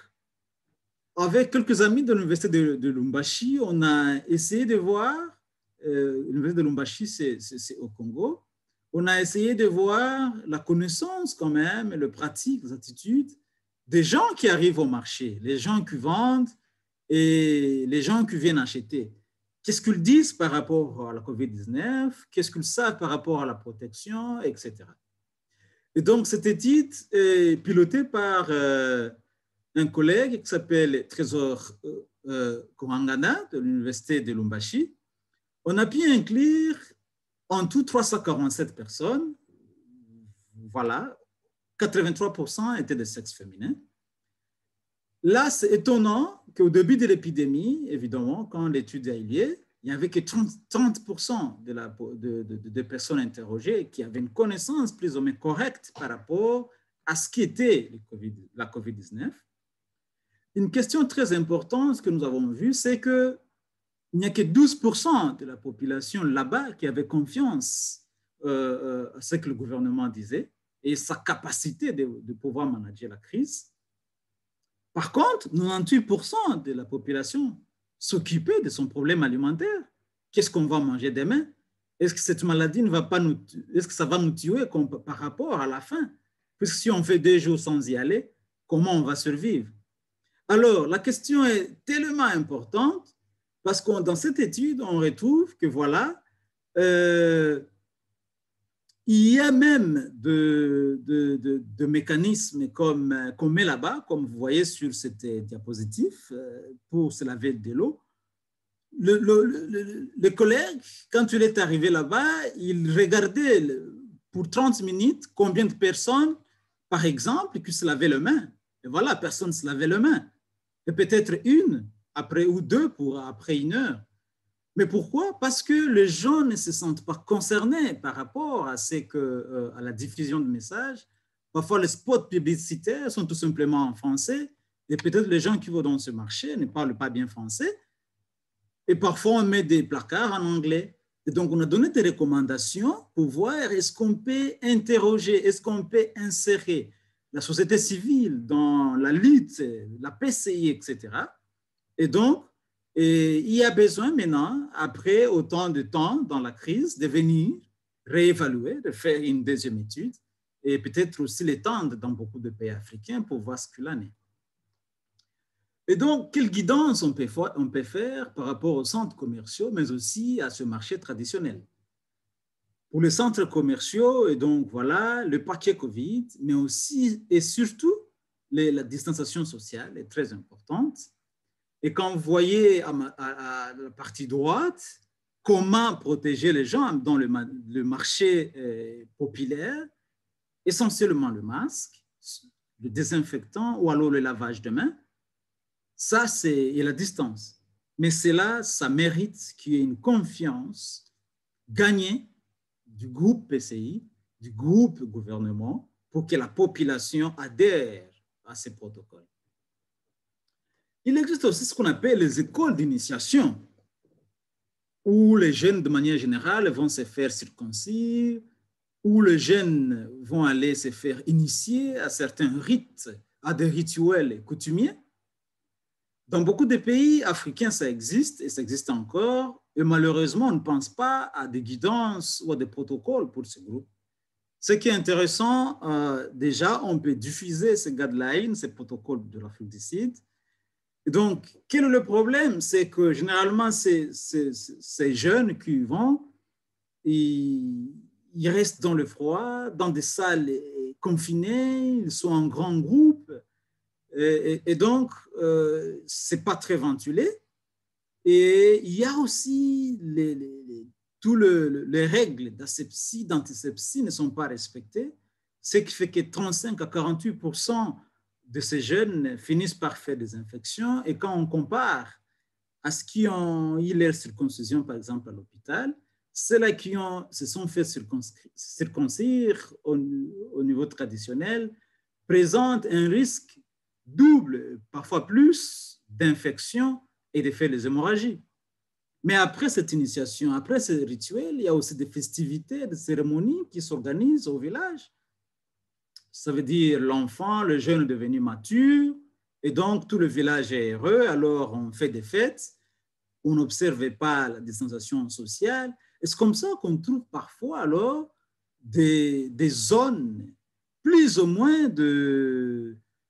avec quelques amis de l'université de Lubumbashi, on a essayé de voir, l'université de Lubumbashi, c'est au Congo, on a essayé de voir la connaissance quand même, les pratiques, les attitudes des gens qui arrivent au marché, les gens qui vendent et les gens qui viennent acheter. Qu'est-ce qu'ils disent par rapport à la COVID-19? Qu'est-ce qu'ils savent par rapport à la protection, etc. Et donc, cette étude est pilotée par un collègue qui s'appelle Trésor Kohangana de l'université de Lubumbashi. On a pu inclure en tout 347 personnes. Voilà, 83% étaient de sexe féminin. Là, c'est étonnant qu'au début de l'épidémie, évidemment, quand l'étude a eu lieu, il n'y avait que 30% des personnes interrogées qui avaient une connaissance plus ou moins correcte par rapport à ce qu'était la COVID-19. Une question très importante que nous avons vue, c'est qu'il n'y a que 12% de la population là-bas qui avait confiance à ce que le gouvernement disait et sa capacité de pouvoir manager la crise. Par contre, 98% de la population s'occupait de son problème alimentaire. Qu'est-ce qu'on va manger demain? Est-ce que cette maladie ne va pas nous, est-ce que ça va nous tuer par rapport à la faim? Puisque si on fait 2 jours sans y aller, comment on va survivre? Alors, la question est tellement importante parce que dans cette étude, on retrouve que voilà, il y a même de mécanismes qu'on met là-bas, comme vous voyez sur cette diapositive, pour se laver de l'eau. Le collègue, quand il est arrivé là-bas, il regardait pour 30 minutes combien de personnes, par exemple, qui se lavaient les mains. Et voilà, personne ne se lavait les mains. Et peut-être une, après, ou deux après 1 heure. Mais pourquoi? Parce que les gens ne se sentent pas concernés par rapport à la diffusion de messages. Parfois, les spots publicitaires sont tout simplement en français et peut-être les gens qui vont dans ce marché ne parlent pas bien français. Et parfois, on met des placards en anglais. Et donc, on a donné des recommandations pour voir est-ce qu'on peut interroger, est-ce qu'on peut insérer la société civile dans la lutte, la PCI, etc. Et donc, il y a besoin maintenant, après autant de temps dans la crise, de venir réévaluer, de faire une deuxième étude et peut-être aussi l'étendre dans beaucoup de pays africains pour voir ce qu'il en est. Et donc, quelle guidance on peut faire par rapport aux centres commerciaux, mais aussi à ce marché traditionnel? Pour les centres commerciaux, et donc voilà, le paquet COVID, mais aussi et surtout la distanciation sociale est très importante. Et quand vous voyez à la partie droite, comment protéger les gens dans le marché populaire, essentiellement le masque, le désinfectant ou alors le lavage de mains, ça c'est la distance. Mais cela, ça mérite qu'il y ait une confiance gagnée du groupe PCI, du groupe gouvernement, pour que la population adhère à ces protocoles. Il existe aussi ce qu'on appelle les écoles d'initiation, où les jeunes, de manière générale, vont se faire circoncire, où les jeunes vont aller se faire initier à certains rites, à des rituels coutumiers. Dans beaucoup de pays africains, ça existe, et ça existe encore, et malheureusement, on ne pense pas à des guidances ou à des protocoles pour ce groupe. Ce qui est intéressant, déjà, on peut diffuser ces guidelines, ces protocoles de l'Afrique du Sud. Donc, quel est le problème? C'est que généralement, ces jeunes qui vont, ils restent dans le froid, dans des salles confinées, ils sont en grand groupe, et donc, ce n'est pas très ventilé. Et il y a aussi toutes les règles d'asepsie, d'antisepsie ne sont pas respectées, ce qui fait que 35 à 48% de ces jeunes finissent par faire des infections. Et quand on compare à ceux qui ont eu leur circoncision, par exemple, à l'hôpital, ceux-là qui se sont fait circoncire au niveau traditionnel présentent un risque double, parfois plus, d'infection et de faire des hémorragies. Mais après cette initiation, après ce rituel, il y a aussi des festivités, des cérémonies qui s'organisent au village. Ça veut dire l'enfant, le jeune est devenu mature, et donc tout le village est heureux, alors on fait des fêtes, on n'observe pas la distanciation sociale. Et c'est comme ça qu'on trouve parfois alors des zones, plus ou moins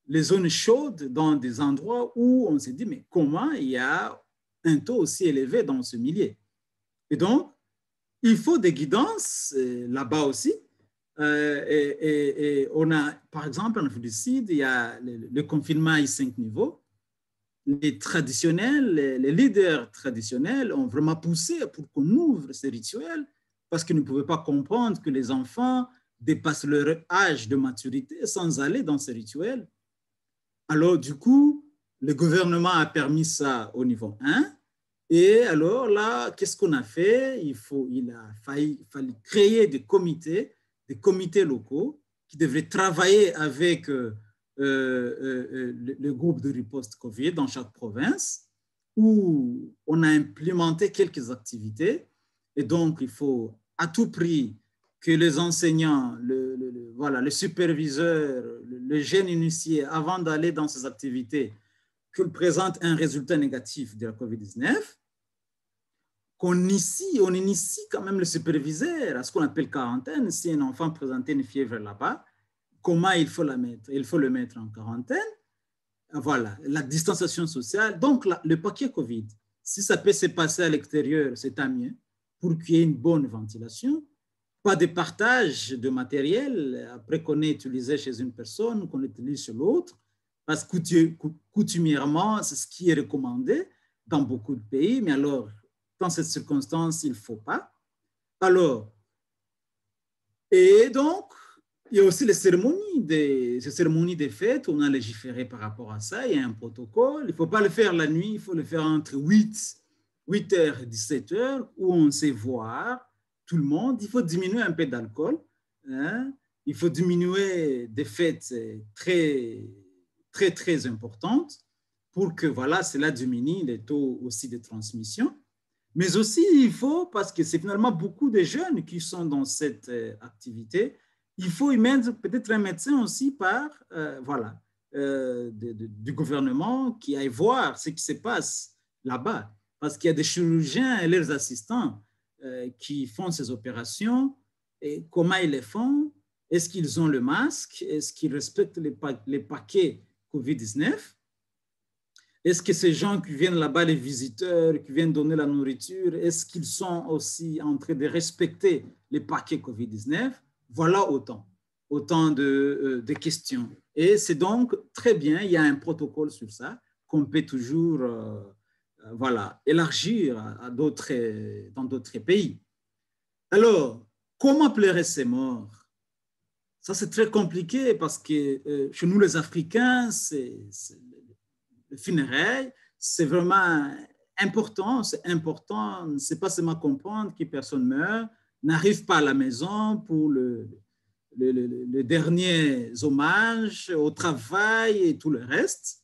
les zones chaudes dans des endroits où on s'est dit, mais comment il y a un taux aussi élevé dans ce milieu? Et donc, il faut des guidances là-bas aussi. Et on a, par exemple, en Afrique du Sud, il y a le confinement à 5 niveaux. Les traditionnels, les leaders traditionnels ont vraiment poussé pour qu'on ouvre ces rituels parce qu'ils ne pouvaient pas comprendre que les enfants dépassent leur âge de maturité sans aller dans ces rituels. Alors, du coup, le gouvernement a permis ça au niveau 1. Et alors là, qu'est-ce qu'on a fait? Il a fallu créer des comités locaux qui devraient travailler avec le groupe de riposte COVID dans chaque province, où on a implémenté quelques activités. Et donc, il faut à tout prix que les enseignants, le superviseur, le jeune initié, avant d'aller dans ces activités, qu'ils présentent un résultat négatif de la COVID-19, on initie quand même le superviseur à ce qu'on appelle quarantaine. Si un enfant présentait une fièvre là-bas, comment il faut la mettre? Il faut le mettre en quarantaine. Voilà, la distanciation sociale. Donc, le paquet COVID, si ça peut se passer à l'extérieur, c'est tant mieux pour qu'il y ait une bonne ventilation. Pas de partage de matériel après qu'on ait utilisé chez une personne, qu'on utilise chez l'autre, parce que coutumièrement, c'est ce qui est recommandé dans beaucoup de pays, mais alors, dans cette circonstance, il ne faut pas. Alors, et donc, il y a aussi les cérémonies des fêtes, on a légiféré par rapport à ça, il y a un protocole, il ne faut pas le faire la nuit, il faut le faire entre 8h et 17h, où on sait voir tout le monde. Il faut diminuer un peu d'alcool, hein? Il faut diminuer des fêtes très, très, très importantes pour que voilà, cela diminue les taux aussi de transmission. Mais aussi, il faut, parce que c'est finalement beaucoup de jeunes qui sont dans cette activité, il faut y mettre peut-être un médecin aussi du gouvernement qui aille voir ce qui se passe là-bas. Parce qu'il y a des chirurgiens et leurs assistants qui font ces opérations. Et comment ils les font? Est-ce qu'ils ont le masque? Est-ce qu'ils respectent les paquets COVID-19? Est-ce que ces gens qui viennent là-bas, les visiteurs, qui viennent donner la nourriture, est-ce qu'ils sont aussi en train de respecter les paquets COVID-19? Voilà autant de questions. Et c'est donc très bien, il y a un protocole sur ça qu'on peut toujours élargir dans d'autres pays. Alors, comment pleurer ses morts? Ça, c'est très compliqué parce que chez nous, les Africains, le funérail, c'est vraiment important, c'est pas seulement comprendre que personne meurt, n'arrive pas à la maison pour le dernier hommage au travail et tout le reste.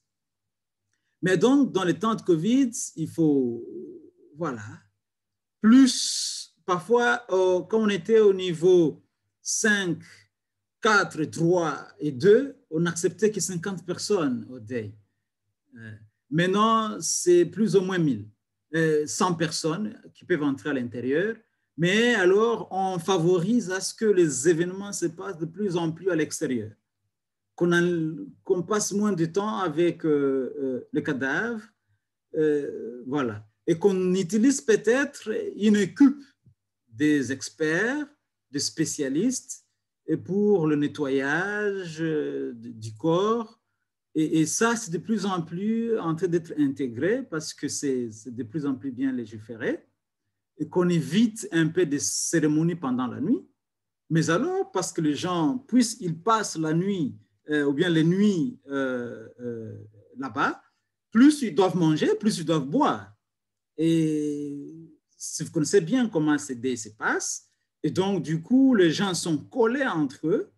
Mais donc, dans les temps de COVID, il faut, plus, parfois, quand on était au niveau 5, 4, 3 et 2, on n'acceptait que 50 personnes au deuil. Maintenant, c'est plus ou moins 100 personnes qui peuvent entrer à l'intérieur, mais alors on favorise à ce que les événements se passent de plus en plus à l'extérieur, qu'on passe moins de temps avec le cadavre, et qu'on utilise peut-être une équipe des experts, des spécialistes, et pour le nettoyage du corps. Et ça, c'est de plus en plus en train d'être intégré parce que c'est de plus en plus bien légiféré et qu'on évite un peu des cérémonies pendant la nuit. Mais alors, parce que les gens, ils passent la nuit ou bien les nuits là-bas, plus ils doivent manger, plus ils doivent boire. Et vous connaissez bien comment ces dés se passent. Et donc, du coup, les gens sont collés entre eux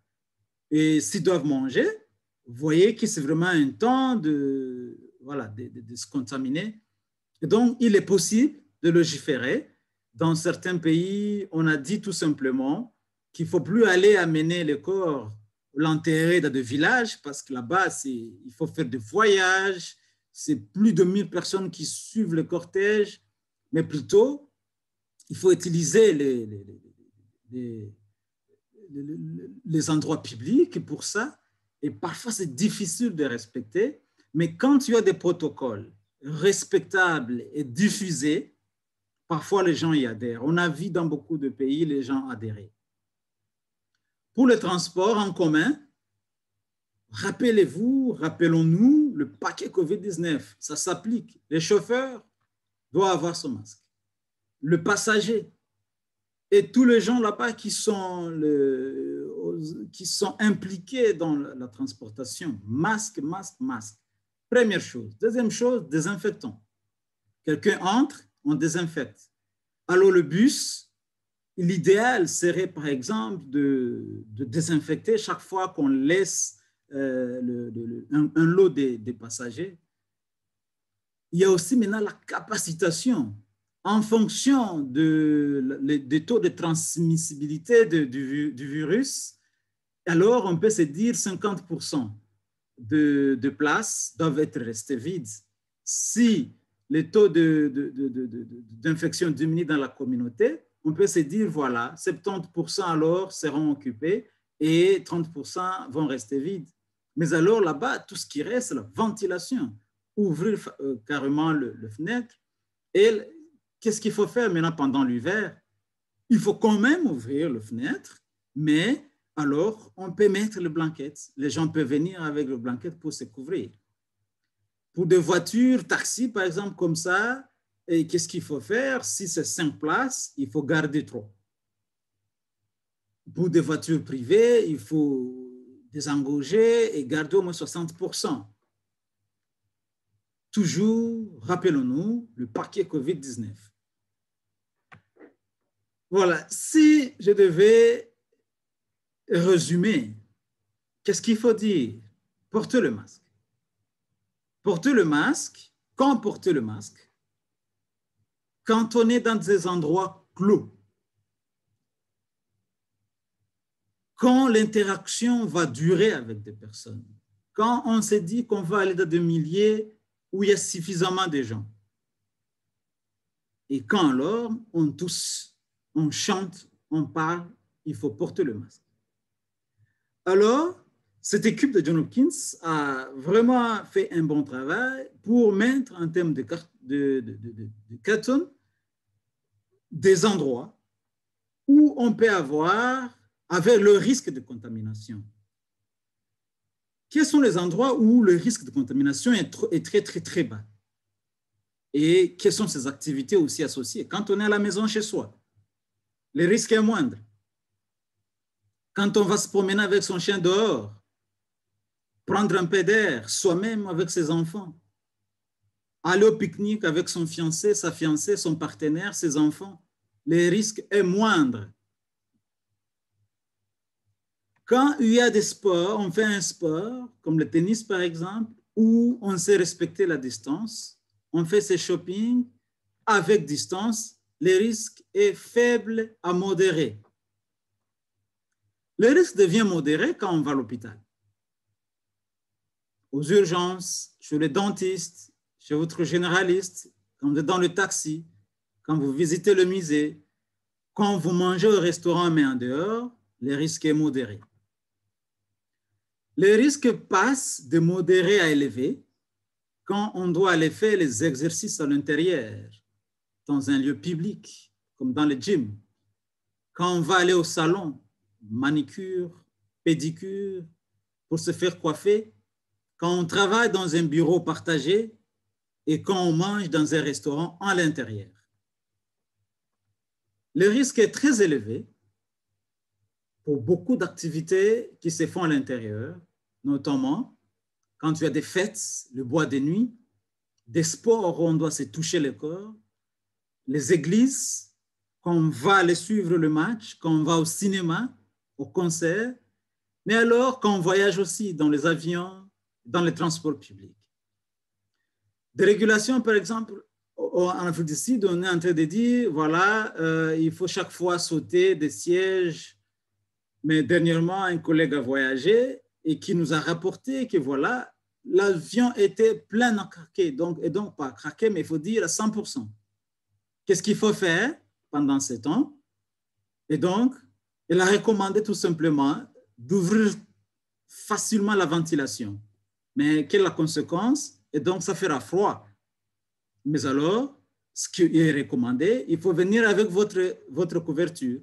et s'ils doivent manger, vous voyez que c'est vraiment un temps de se contaminer. Et donc, il est possible de légiférer. Dans certains pays, on a dit tout simplement qu'il ne faut plus aller amener le corps, l'enterrer dans des villages, parce que là-bas, il faut faire des voyages, c'est plus de 1000 personnes qui suivent le cortège, mais plutôt, il faut utiliser les endroits publics pour ça. Et parfois, c'est difficile de respecter, mais quand tu as des protocoles respectables et diffusés, parfois les gens y adhèrent. On a vu dans beaucoup de pays les gens adhérer. Pour le transport en commun, rappelons-nous le paquet COVID-19, ça s'applique. Les chauffeurs doivent avoir son masque. Le passager et tous les gens là-bas qui sont impliqués dans la transportation, masque. Première chose. Deuxième chose, désinfectant. Quelqu'un entre, on désinfecte. Alors le bus, l'idéal serait par exemple de désinfecter chaque fois qu'on laisse un lot des passagers. Il y a aussi maintenant la capacitation en fonction des taux de transmissibilité du virus. Alors, on peut se dire 50% de places doivent être restées vides. Si les taux d'infection diminuent dans la communauté, on peut se dire, voilà, 70% alors seront occupés et 30% vont rester vides. Mais alors là-bas, tout ce qui reste, c'est la ventilation. Ouvrir carrément le fenêtre. Et qu'est-ce qu'il faut faire maintenant pendant l'hiver? Il faut quand même ouvrir le fenêtre, mais alors on peut mettre le blanquet. Les gens peuvent venir avec le blanquet pour se couvrir. Pour des voitures, taxis par exemple, comme ça, et qu'est-ce qu'il faut faire? Si c'est 5 places, il faut garder 3. Pour des voitures privées, il faut désengorger et garder au moins 60%. Toujours, rappelons-nous, le paquet COVID-19. Voilà, si je devais résumer, qu'est-ce qu'il faut dire? Porter le masque. Porter le masque, quand porter le masque? Quand on est dans des endroits clos, quand l'interaction va durer avec des personnes, quand on se dit qu'on va aller dans des milliers où il y a suffisamment de gens. Et quand alors on tousse, on chante, on parle, il faut porter le masque. Alors, cette équipe de Johns Hopkins a vraiment fait un bon travail pour mettre en termes de cartons des endroits où on peut avoir, avec le risque de contamination. Quels sont les endroits où le risque de contamination est très, très, très bas? Et quelles sont ces activités aussi associées? Quand on est à la maison chez soi, le risque est moindre. Quand on va se promener avec son chien dehors, prendre un peu d'air, soi-même avec ses enfants, aller au pique-nique avec son fiancé, sa fiancée, son partenaire, ses enfants, le risque est moindre. Quand il y a des sports, on fait un sport, comme le tennis par exemple, où on sait respecter la distance, on fait ses shopping avec distance, le risque est faible à modéré. Le risque devient modéré quand on va à l'hôpital, aux urgences, chez le dentiste, chez votre généraliste, quand vous êtes dans le taxi, quand vous visitez le musée, quand vous mangez au restaurant mais en dehors, le risque est modéré. Le risque passe de modéré à élevé quand on doit aller faire les exercices à l'intérieur, dans un lieu public, comme dans le gym. Quand on va aller au salon, manicure, pédicure, pour se faire coiffer. Quand on travaille dans un bureau partagé et quand on mange dans un restaurant à l'intérieur. Le risque est très élevé pour beaucoup d'activités qui se font à l'intérieur, notamment quand il y a des fêtes, le bois de nuit, des sports où on doit se toucher le corps, les églises, quand on va aller suivre le match, quand on va au cinéma, au concert, mais alors quand on voyage aussi dans les avions, dans les transports publics. Des régulations, par exemple, en Afrique du Sud, on est en train de dire, voilà, il faut chaque fois sauter des sièges. Mais dernièrement, un collègue a voyagé et qui nous a rapporté que voilà, l'avion était plein à craquer, et donc pas craqué, mais il faut dire à 100%. Qu'est-ce qu'il faut faire pendant ce temps? Et donc, il a recommandé tout simplement d'ouvrir facilement la ventilation. Mais quelle est la conséquence? Et donc, ça fera froid. Mais alors, ce qui est recommandé, il faut venir avec votre couverture.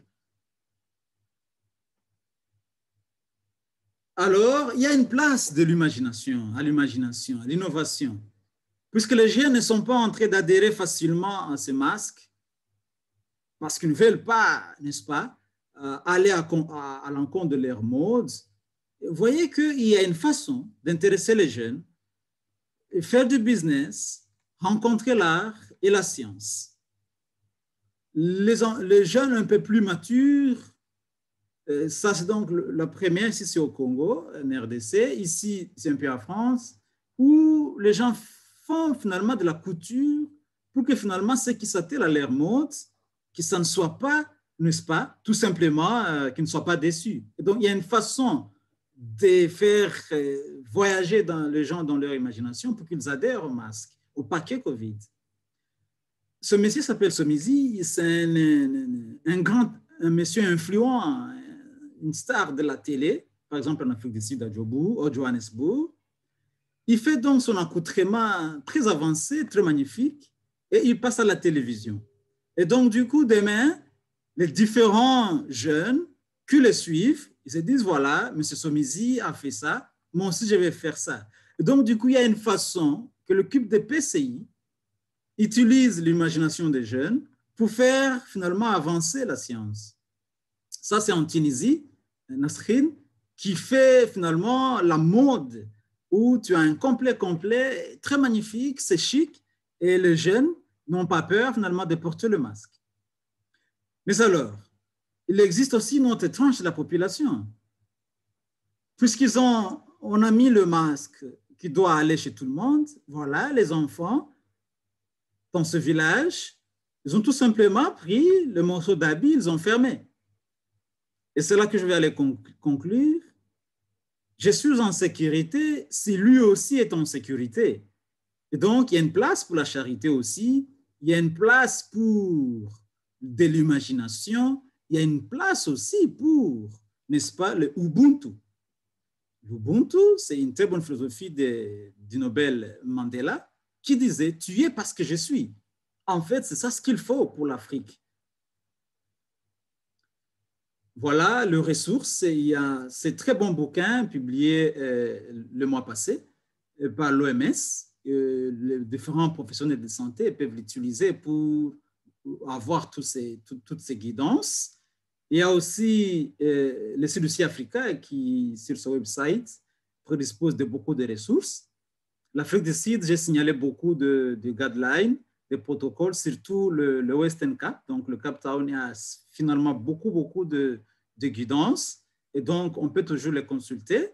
Alors, il y a une place de l'imagination, à l'innovation. Puisque les jeunes ne sont pas en train d'adhérer facilement à ces masques, parce qu'ils ne veulent pas, n'est-ce pas, aller à l'encontre de leur mode. Vous voyez qu'il y a une façon d'intéresser les jeunes faire du business, rencontrer l'art et la science. Les jeunes un peu plus matures, ça c'est donc la première, ici c'est au Congo, en RDC, ici c'est un peu en France, où les gens font finalement de la couture pour que finalement ce qui s'attelle à leur mode, que ça ne soit pas, n'est-ce pas, tout simplement qu'ils ne soient pas déçus. Et donc il y a une façon de faire voyager les gens dans leur imagination pour qu'ils adhèrent au masque, au paquet Covid. Ce monsieur s'appelle Somizi, c'est un monsieur influent, une star de la télé, par exemple en Afrique du Sud, à Djobourg, au Johannesburg. Il fait donc son accoutrement très avancé, très magnifique, et il passe à la télévision. Et donc, du coup, demain, les différents jeunes qui le suivent, ils se disent, voilà, M. Somizi a fait ça, moi aussi je vais faire ça. Et donc, du coup, il y a une façon que le cube de PCI utilise l'imagination des jeunes pour faire finalement avancer la science. Ça, c'est en Tunisie, Nasrin, qui fait finalement la mode où tu as un complet très magnifique, c'est chic, et les jeunes n'ont pas peur finalement de porter le masque. Mais alors, il existe aussi une autre tranche de la population. On a mis le masque qui doit aller chez tout le monde, voilà, les enfants, dans ce village, ils ont tout simplement pris le morceau d'habit, ils ont fermé. Et c'est là que je vais aller conclure. Je suis en sécurité si lui aussi est en sécurité. Et donc, il y a une place pour la charité aussi, il y a une place pour de l'imagination, il y a une place aussi pour, n'est-ce pas, le Ubuntu. L'Ubuntu, c'est une très bonne philosophie du Nobel Mandela qui disait « tu es parce que je suis ». En fait, c'est ça ce qu'il faut pour l'Afrique. Voilà les ressources. Il y a ces très bons bouquins publiés le mois passé par l'OMS. Les différents professionnels de santé peuvent l'utiliser pour avoir toutes ces guidances. Il y a aussi le CDC Africa qui, sur ce website, prédispose de beaucoup de ressources. L'Afrique du Sud, j'ai signalé beaucoup de guidelines, des protocoles, surtout le Western Cape. Donc, le Cape Town a finalement beaucoup de guidance. Et donc, on peut toujours les consulter.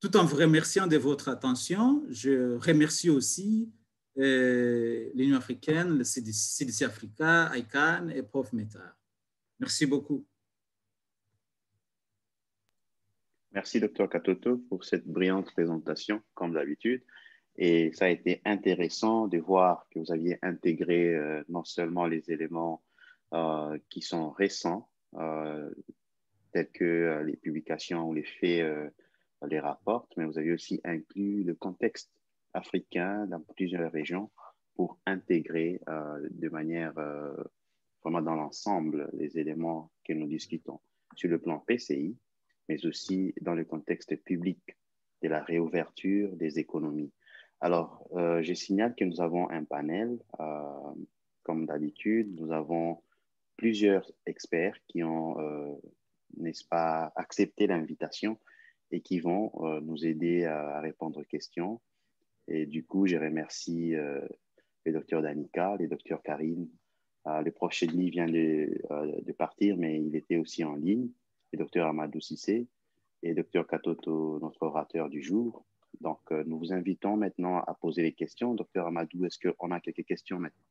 Tout en vous remerciant de votre attention, je remercie aussi l'Union africaine, le CDC Africa, ICANN et Prof Métard. Merci beaucoup. Merci, Dr Katoto, pour cette brillante présentation, comme d'habitude. Et ça a été intéressant de voir que vous aviez intégré non seulement les éléments qui sont récents, tels que les publications ou les faits les rapportent, mais vous avez aussi inclus le contexte africain dans plusieurs régions pour intégrer de manière vraiment dans l'ensemble les éléments que nous discutons sur le plan PCI, mais aussi dans le contexte public de la réouverture des économies. Alors, je signale que nous avons un panel. Comme d'habitude, nous avons plusieurs experts qui ont, n'est-ce pas, accepté l'invitation et qui vont nous aider à répondre aux questions. Et du coup, je remercie le docteur Danica, le docteur Karine. Le prof Chedli vient de partir, mais il était aussi en ligne. Le docteur Amadou Cissé et le docteur Katoto, notre orateur du jour. Donc, nous vous invitons maintenant à poser les questions. Docteur Amadou, est-ce qu'on a quelques questions maintenant?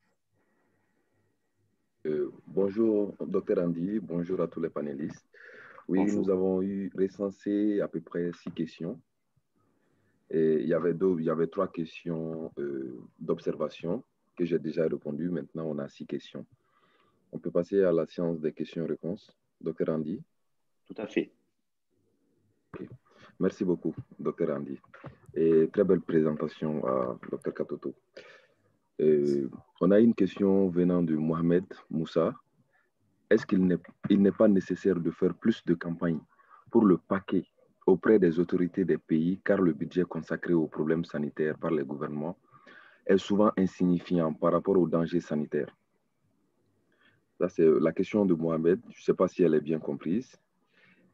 Bonjour, docteur Andy. Bonjour à tous les panélistes. Oui, Bonjour. nous avons recensé à peu près 6 questions. Et il y avait 3 questions d'observation que j'ai déjà répondu. Maintenant, on a 6 questions. On peut passer à la séance des questions-réponses. Docteur Andy? Tout à fait. Okay. Merci beaucoup, docteur Andy. Et très belle présentation à docteur Katoto. On a une question venant de Mohamed Moussa. Est-ce qu'il n'est pas nécessaire de faire plus de campagnes pour le paquet auprès des autorités des pays, car le budget consacré aux problèmes sanitaires par les gouvernements est souvent insignifiant par rapport aux dangers sanitaires? Ça, c'est la question de Mohamed. Je ne sais pas si elle est bien comprise.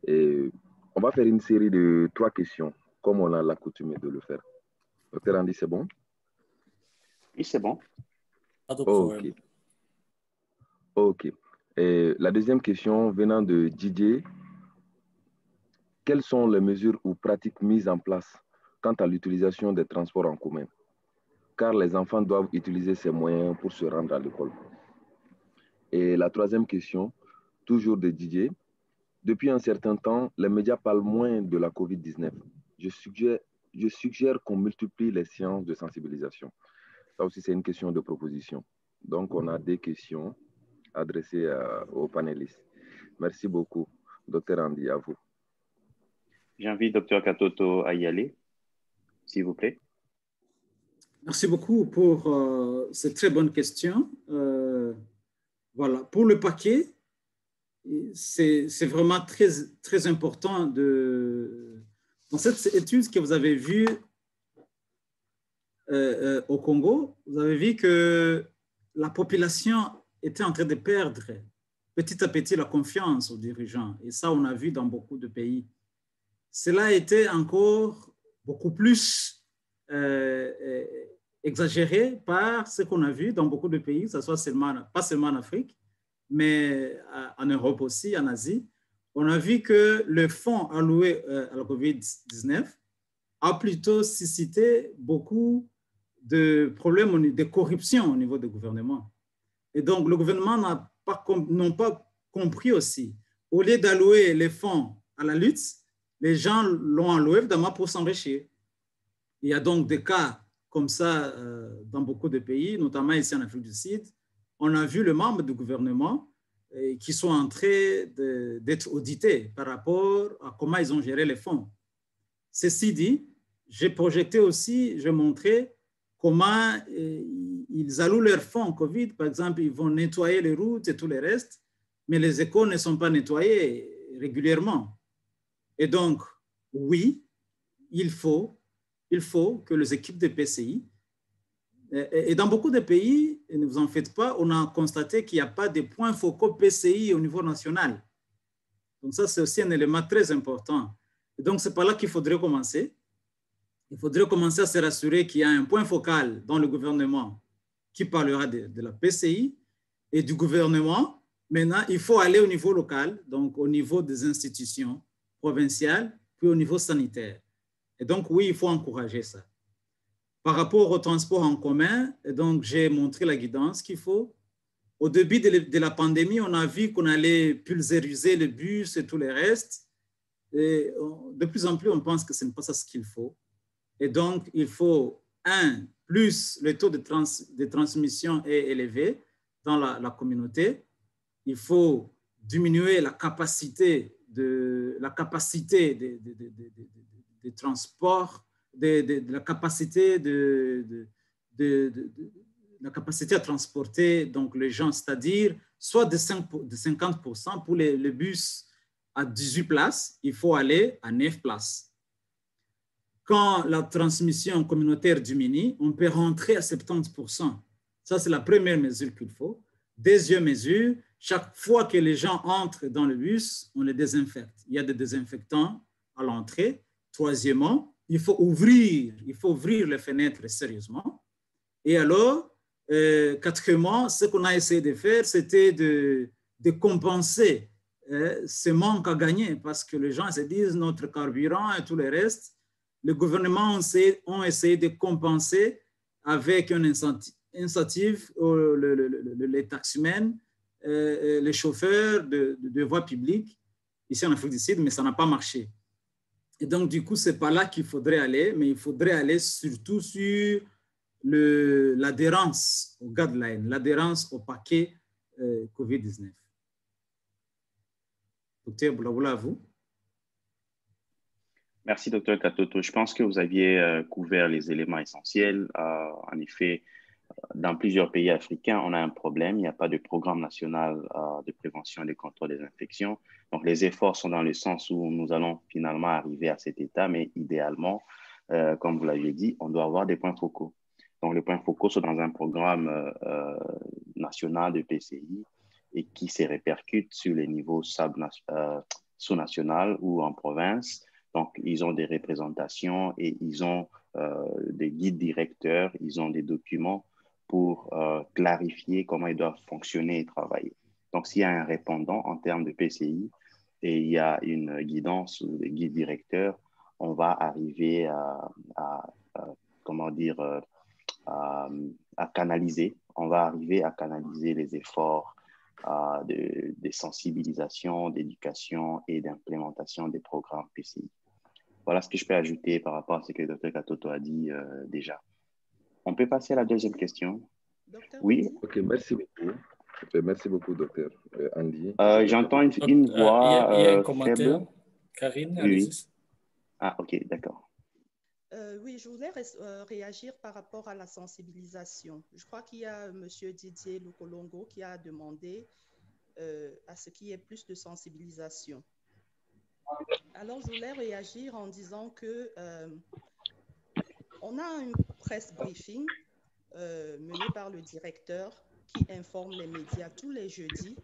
Et on va faire une série de 3 questions, comme on a l'accoutumé de le faire. Docteur Andy, c'est bon? Oui, c'est bon. Ok. Ok. Et la deuxième question venant de Didier. Quelles sont les mesures ou pratiques mises en place quant à l'utilisation des transports en commun? Car les enfants doivent utiliser ces moyens pour se rendre à l'école. Et la troisième question, toujours de Didier. Depuis un certain temps, les médias parlent moins de la COVID-19. Je suggère qu'on multiplie les séances de sensibilisation. Ça aussi, c'est une question de proposition. Donc, on a des questions adressées aux panélistes. Merci beaucoup, Dr Andy, à vous. J'invite Dr Katoto à y aller, s'il vous plaît. Merci beaucoup pour cette très bonne question. Voilà, pour le paquet, c'est vraiment très, très important dans cette étude que vous avez vue au Congo, vous avez vu que la population était en train de perdre petit à petit la confiance aux dirigeants. Et ça, on a vu dans beaucoup de pays. Cela a été encore beaucoup plus exagéré par ce qu'on a vu dans beaucoup de pays, que ce soit pas seulement en Afrique, mais en Europe aussi, en Asie. On a vu que le fonds alloué à la COVID-19 a plutôt suscité beaucoup de problèmes de corruption au niveau du gouvernement. Et donc, le gouvernement n'a pas compris aussi. Au lieu d'allouer les fonds à la lutte, les gens l'ont alloué évidemment pour s'enrichir. Il y a donc des cas comme ça dans beaucoup de pays, notamment ici en Afrique du Sud. On a vu les membres du gouvernement qui sont en train d'être audités par rapport à comment ils ont géré les fonds. Ceci dit, j'ai projeté aussi, je montrais comment ils allouent leurs fonds COVID. Par exemple, ils vont nettoyer les routes et tout le reste, mais les écoles ne sont pas nettoyées régulièrement. Et donc, oui, il faut que les équipes de PCI, et dans beaucoup de pays, et ne vous en faites pas, on a constaté qu'il n'y a pas de points focaux PCI au niveau national. Donc ça, c'est aussi un élément très important. Et donc, c'est par là qu'il faudrait commencer. Il faudrait commencer à se rassurer qu'il y a un point focal dans le gouvernement qui parlera de la PCI et du gouvernement. Maintenant, il faut aller au niveau local, donc au niveau des institutions provinciales, puis au niveau sanitaire. Et donc, oui, il faut encourager ça. Par rapport au transport en commun, donc j'ai montré la guidance qu'il faut. Au début de la pandémie, on a vu qu'on allait pulvériser les bus et tout le reste. Et de plus en plus, on pense que ce n'est pas ça ce qu'il faut. Et donc, il faut, plus le taux de transmission est élevé dans la communauté, il faut diminuer la capacité de transport, la capacité la capacité à transporter donc les gens, c'est-à-dire soit de 50% pour les bus à 18 places, il faut aller à 9 places. Quand la transmission communautaire diminue, on peut rentrer à 70%. Ça, c'est la première mesure qu'il faut. Deuxième mesure, chaque fois que les gens entrent dans le bus, on les désinfecte. Il y a des désinfectants à l'entrée. Troisièmement, il faut ouvrir les fenêtres sérieusement. Et alors, quatrièmement, ce qu'on a essayé de faire, c'était de compenser ce manque à gagner parce que les gens se disent notre carburant et tout le reste. Le gouvernement a essayé de compenser avec un incentive les taximens, les chauffeurs de voies publiques ici en Afrique du Sud, mais ça n'a pas marché. Et donc, du coup, ce n'est pas là qu'il faudrait aller, mais il faudrait aller surtout sur l'adhérence aux guidelines, l'adhérence au paquet COVID-19. Docteur Boulaboula, à vous. Merci, Dr Katoto. Je pense que vous aviez couvert les éléments essentiels. En effet, dans plusieurs pays africains, on a un problème. Il n'y a pas de programme national de prévention et de contrôle des infections. Donc, les efforts sont dans le sens où nous allons finalement arriver à cet état, mais idéalement, comme vous l'aviez dit, on doit avoir des points focaux. Donc, les points focaux sont dans un programme national de PCI et qui se répercute sur les niveaux sous-national ou en province. Donc, ils ont des représentations et ils ont des guides directeurs, ils ont des documents pour clarifier comment ils doivent fonctionner et travailler. Donc, s'il y a un répondant en termes de PCI et il y a une guidance ou des guides directeurs, on va arriver comment dire, à canaliser. On va arriver à canaliser les efforts des sensibilisations, d'éducation et d'implémentation des programmes PCI. Voilà ce que je peux ajouter par rapport à ce que le Dr Katoto a dit déjà. On peut passer à la deuxième question. Docteur Oui. Ok, merci beaucoup. Merci beaucoup, docteur Andy. J'entends une voix il y a un commentaire. faible. Karine, Oui. allez-y. Ah, ok, d'accord. Oui, je voulais réagir par rapport à la sensibilisation. Je crois qu'il y a M. Didier Lukolongo qui a demandé à ce qu'il y ait plus de sensibilisation. Alors, je voulais réagir en disant que on a un press briefing mené par le directeur qui informe les médias tous les jeudis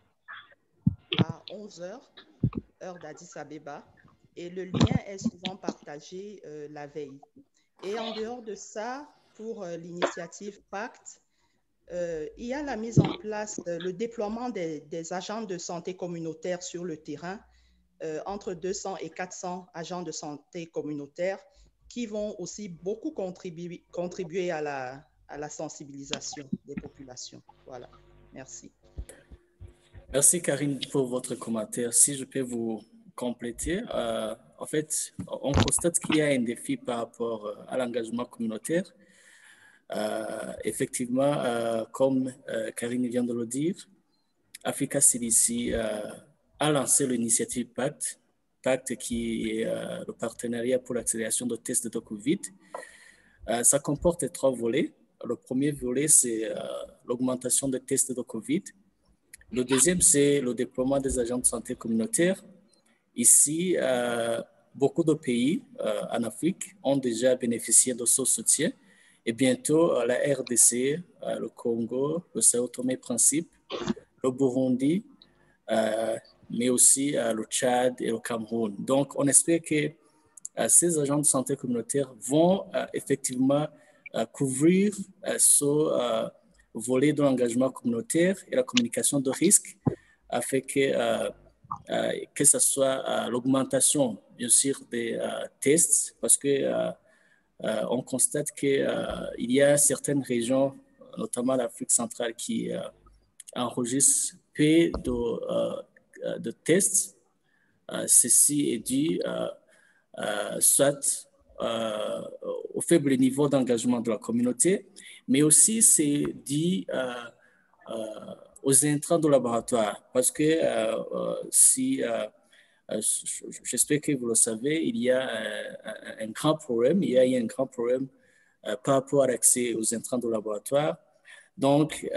à 11h, heure d'Addis Abeba, et le lien est souvent partagé la veille. Et en dehors de ça, pour l'initiative Pacte, il y a la mise en place, le déploiement des agents de santé communautaire sur le terrain, entre 200 et 400 agents de santé communautaire qui vont aussi beaucoup contribuer à la sensibilisation des populations. Voilà, merci. Merci Karine pour votre commentaire. Si je peux vous compléter, en fait, on constate qu'il y a un défi par rapport à l'engagement communautaire. Effectivement, comme Karine vient de le dire, Africa CDC a lancé l'initiative Pacte, Pacte qui est le partenariat pour l'accélération de tests de COVID. Ça comporte 3 volets. Le premier volet, c'est l'augmentation des tests de COVID. Le deuxième, c'est le déploiement des agents de santé communautaire. Ici, beaucoup de pays en Afrique ont déjà bénéficié de ce soutien. Et bientôt, la RDC, le Congo, le Sao Tomé-Principe, le Burundi, mais aussi le Tchad et le Cameroun. Donc, on espère que ces agents de santé communautaire vont effectivement couvrir ce volet de l'engagement communautaire et la communication de risque afin que ce soit l'augmentation, bien sûr, des tests, parce que on constate qu'il y a certaines régions, notamment l'Afrique centrale, qui enregistrent peu de tests. Ceci est dû soit au faible niveau d'engagement de la communauté, mais aussi c'est dû aux intrants de laboratoire, parce que si j'espère que vous le savez, il y a un grand problème, il y a un grand problème par rapport à l'accès aux intrants de laboratoire. Donc,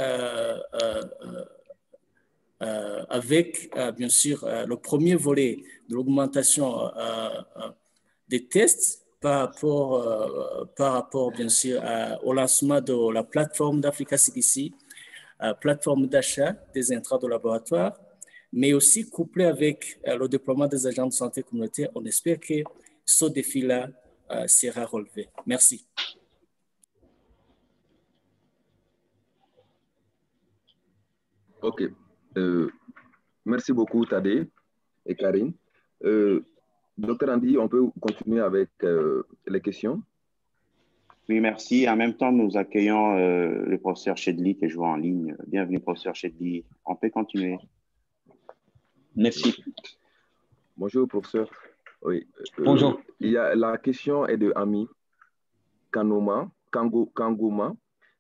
avec, bien sûr, le premier volet de l'augmentation des tests par rapport bien sûr, au lancement de la plateforme d'Africa CDC, plateforme d'achat des intrants de laboratoire, mais aussi couplé avec le déploiement des agents de santé communautaire, on espère que ce défi-là sera relevé. Merci. OK. Merci beaucoup, Tadé et Karine. Docteur Andy, on peut continuer avec les questions? Oui, merci. En même temps, nous accueillons le professeur Chedli qui est joué en ligne. Bienvenue, professeur Chedli. On peut continuer. Merci. Bonjour, professeur. Oui. Bonjour. La question est de Ami Kangoma.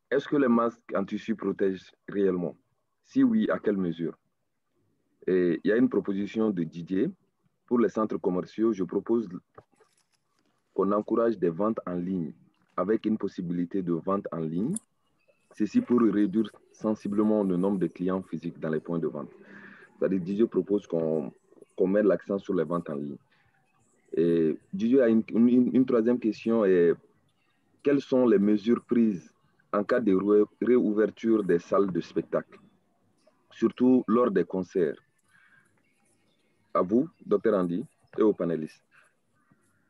Est-ce que les masques en tissu protègent réellement? Si oui, à quelle mesure? Et il y a une proposition de Didier. Pour les centres commerciaux, je propose qu'on encourage des ventes en ligne avec une possibilité de vente en ligne. Ceci pour réduire sensiblement le nombre de clients physiques dans les points de vente. C'est-à-dire, Didier propose qu'on mette l'accent sur les ventes en ligne. Et Didier a une troisième question. Quelles sont les mesures prises en cas de réouverture des salles de spectacle, surtout lors des concerts? À vous, Dr Andy, et aux panélistes.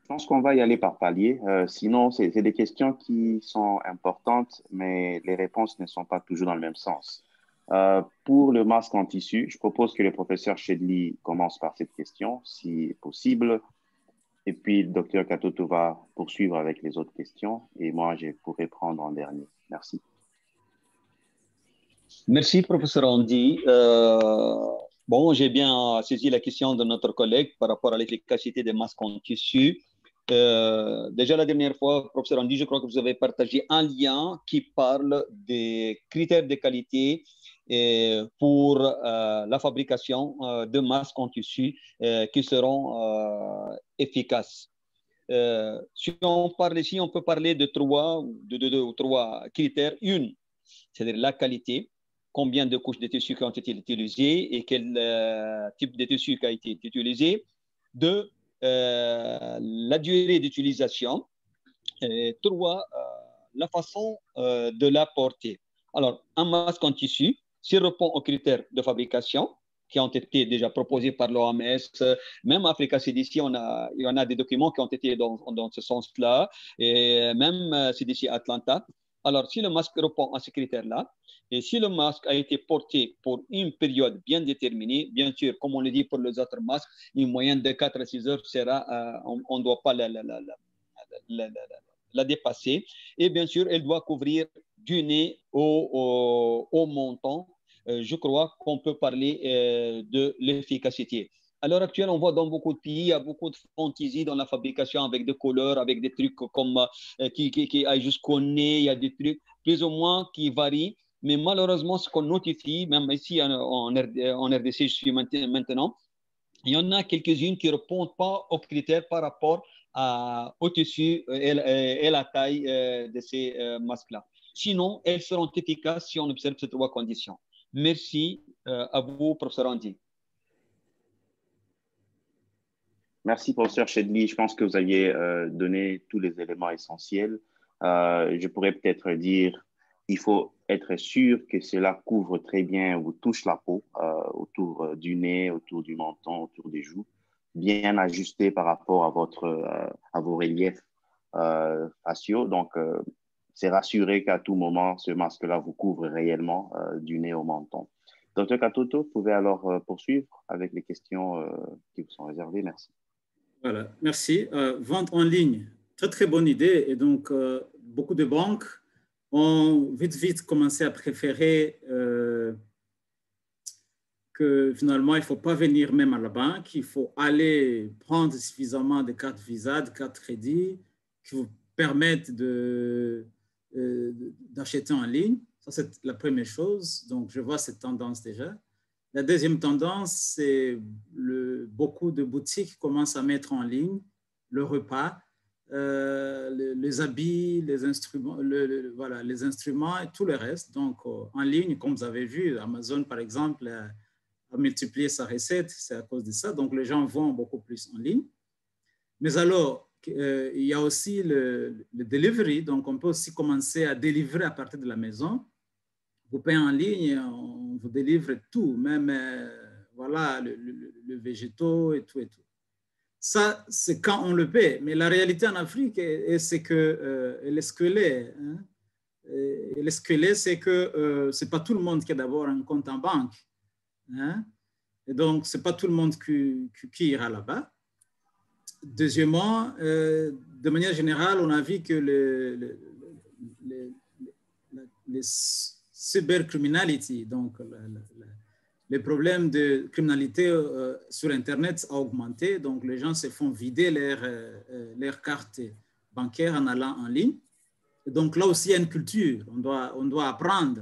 Je pense qu'on va y aller par palier. Sinon, c'est des questions qui sont importantes, mais les réponses ne sont pas toujours dans le même sens. Pour le masque en tissu, je propose que le professeur Chedli commence par cette question, si possible. Et puis, le docteur Katoto va poursuivre avec les autres questions. Et moi, je pourrai prendre en dernier. Merci. Merci, professeur Andy. Bon, j'ai bien saisi la question de notre collègue par rapport à l'efficacité des masques en tissu. Déjà la dernière fois, professeur Andy, je crois que vous avez partagé un lien qui parle des critères de qualité pour la fabrication de masques en tissu qui seront efficaces. Si on parle ici, on peut parler de trois critères. Une, c'est-à-dire la qualité, combien de couches de tissu qui ont été utilisées et quel type de tissu qui a été utilisé. Deux, la durée d'utilisation. Trois, la façon de la porter. Alors, un masque en tissu, s'il répond aux critères de fabrication qui ont été déjà proposés par l'OMS, même Africa CDC, il y en a des documents qui ont été dans ce sens-là, et même CDC Atlanta. Alors, si le masque répond à ces critères-là, et si le masque a été porté pour une période bien déterminée, bien sûr, comme on le dit pour les autres masques, une moyenne de 4 à 6 heures sera, on ne doit pas la dépasser. Et bien sûr, elle doit couvrir du nez au menton. Je crois qu'on peut parler de l'efficacité. À l'heure actuelle, on voit dans beaucoup de pays, il y a beaucoup de fantaisie dans la fabrication avec des couleurs, avec des trucs comme qui aillent jusqu'au nez. Il y a des trucs plus ou moins qui varient. Mais malheureusement, ce qu'on notifie, même ici en RDC, je suis maintenant, il y en a quelques-unes qui ne répondent pas aux critères par rapport au tissu et la taille de ces masques-là. Sinon, elles seront efficaces si on observe ces trois conditions. Merci à vous, professeur Andy. Merci, professeur Chedli. Je pense que vous aviez donné tous les éléments essentiels. Je pourrais peut-être dire il faut être sûr que cela couvre très bien ou touche la peau, autour du nez, autour du menton, autour des joues, bien ajusté par rapport à vos reliefs faciaux. Donc, c'est rassuré qu'à tout moment, ce masque-là vous couvre réellement du nez au menton. Docteur Katoto, vous pouvez alors poursuivre avec les questions qui vous sont réservées. Merci. Voilà, merci. Vente en ligne, très très bonne idée. Et donc, beaucoup de banques ont vite commencé à préférer que finalement, il ne faut pas venir même à la banque. Il faut aller prendre suffisamment de cartes Visa, de cartes crédit qui vous permettent d'acheter en ligne. Ça, c'est la première chose. Donc, je vois cette tendance déjà. La deuxième tendance, c'est beaucoup de boutiques commencent à mettre en ligne le repas, les habits, les instruments, voilà, les instruments et tout le reste. Donc, en ligne, comme vous avez vu, Amazon, par exemple, a multiplié sa recette, c'est à cause de ça. Donc, les gens vont beaucoup plus en ligne. Mais alors, il y a aussi le delivery. Donc, on peut aussi commencer à délivrer à partir de la maison. Vous payez en ligne, on vous délivre tout, même voilà, le végétaux et tout et tout. Ça, c'est quand on le paie. Mais la réalité en Afrique, c'est que le squelette, le squelette, c'est que ce n'est pas tout le monde qui a d'abord un compte en banque. Hein? Et donc, ce n'est pas tout le monde qui ira là-bas. Deuxièmement, de manière générale, on a vu que les cybercriminality, donc les problèmes de criminalité sur Internet a augmenté. Donc, les gens se font vider leur carte bancaire en allant en ligne. Et donc, là aussi, il y a une culture. On doit apprendre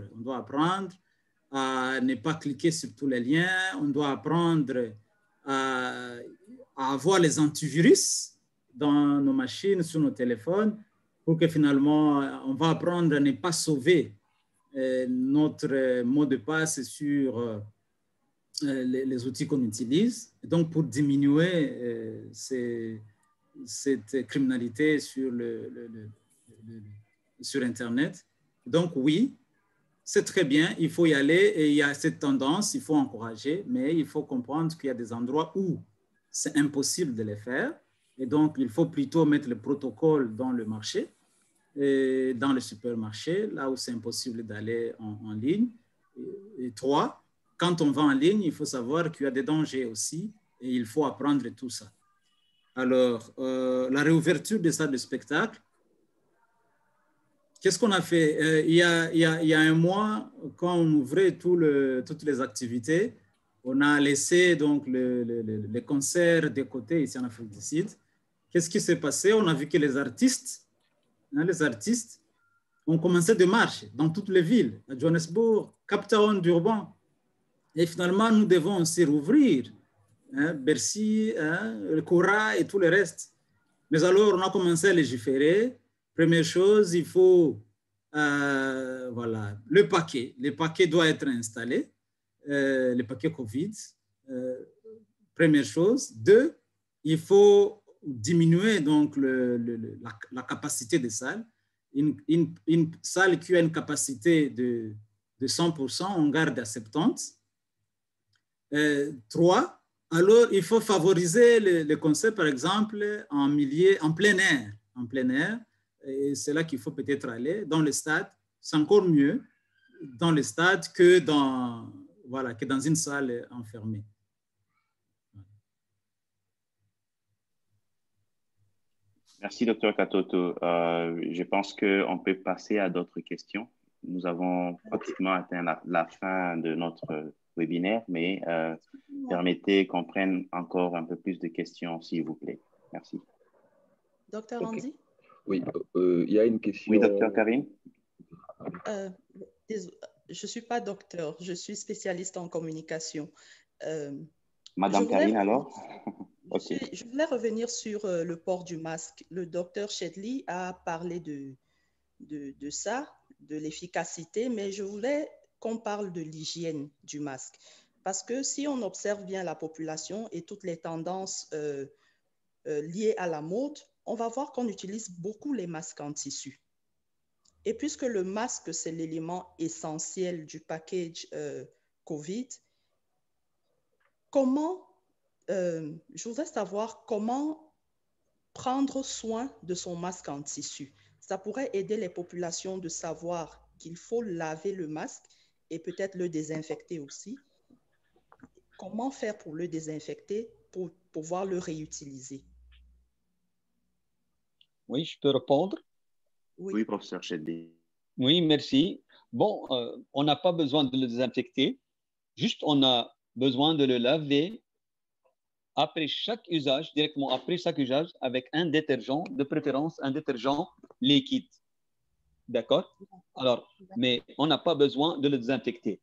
à ne pas cliquer sur tous les liens. On doit apprendre à avoir les antivirus dans nos machines, sur nos téléphones, pour que finalement, on va apprendre à ne pas sauver notre mot de passe sur les outils qu'on utilise. Et donc, pour diminuer cette criminalité sur Internet. Donc, oui, c'est très bien, il faut y aller et il y a cette tendance, il faut encourager, mais il faut comprendre qu'il y a des endroits où c'est impossible de les faire. Et donc, il faut plutôt mettre le protocole dans le marché, et dans le supermarché, là où c'est impossible d'aller en ligne. Et 3, quand on va en ligne, il faut savoir qu'il y a des dangers aussi et il faut apprendre tout ça. Alors, la réouverture des salles de spectacle, qu'est-ce qu'on a fait? Il y a un mois, quand on ouvrait toutes les activités, on a laissé donc les concerts de côté ici en Afrique du Sud. Qu'est-ce qui s'est passé? On a vu que les artistes ont commencé des marches dans toutes les villes, à Johannesburg, Cape Town, Durban. Et finalement, nous devons aussi rouvrir, Bercy, le Koura et tout le reste. Mais alors, on a commencé à légiférer. Première chose, il faut, voilà, le paquet doit être installé, le paquet Covid. Première chose. 2, il faut diminuer donc la capacité des salles. Une salle qui a une capacité de 100%, on garde à 70%. 3, alors il faut favoriser le concept, par exemple, en plein air. En plein air, et c'est là qu'il faut peut-être aller. Dans le stade, c'est encore mieux dans le stade que dans une salle enfermée. Merci, Dr Katoto. Je pense qu'on peut passer à d'autres questions. Nous avons pratiquement atteint la fin de notre webinaire, mais permettez qu'on prenne encore un peu plus de questions, s'il vous plaît. Merci. Docteur Andy? Oui, il y a une question. Oui, Docteur Karine? Je ne suis pas docteur, je suis spécialiste en communication. Madame Karine, alors? Okay. Je voulais revenir sur le port du masque. Le docteur Shedley a parlé de ça, de l'efficacité, mais je voulais qu'on parle de l'hygiène du masque. Parce que si on observe bien la population et toutes les tendances liées à la mode, on va voir qu'on utilise beaucoup les masques en tissu. Et puisque le masque, c'est l'élément essentiel du package COVID, je voudrais savoir comment prendre soin de son masque en tissu. Ça pourrait aider les populations de savoir qu'il faut laver le masque et peut-être le désinfecter aussi. Comment faire pour le désinfecter, pour pouvoir le réutiliser? Oui, je peux répondre? Oui, professeur Shedley. Oui, merci. Bon, on n'a pas besoin de le désinfecter. Juste, on a besoin de le laver après chaque usage, directement après chaque usage, avec un détergent, de préférence un détergent liquide. D'accord? Alors, mais on n'a pas besoin de le désinfecter.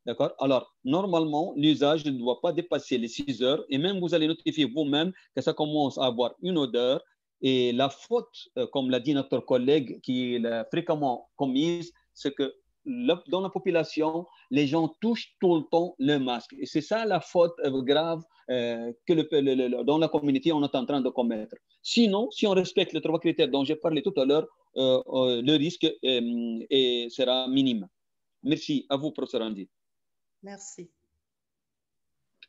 D'accord? Alors, normalement, l'usage ne doit pas dépasser les 6 heures et même vous allez notifier vous-même que ça commence à avoir une odeur. Et la faute, comme l'a dit notre collègue qui est fréquemment commise, c'est que dans la population, les gens touchent tout le temps le masque. Et c'est ça la faute grave que dans la communauté, on est en train de commettre. Sinon, si on respecte les 3 critères dont j'ai parlé tout à l'heure, le risque sera minime. Merci. À vous, professeur Andy. Merci.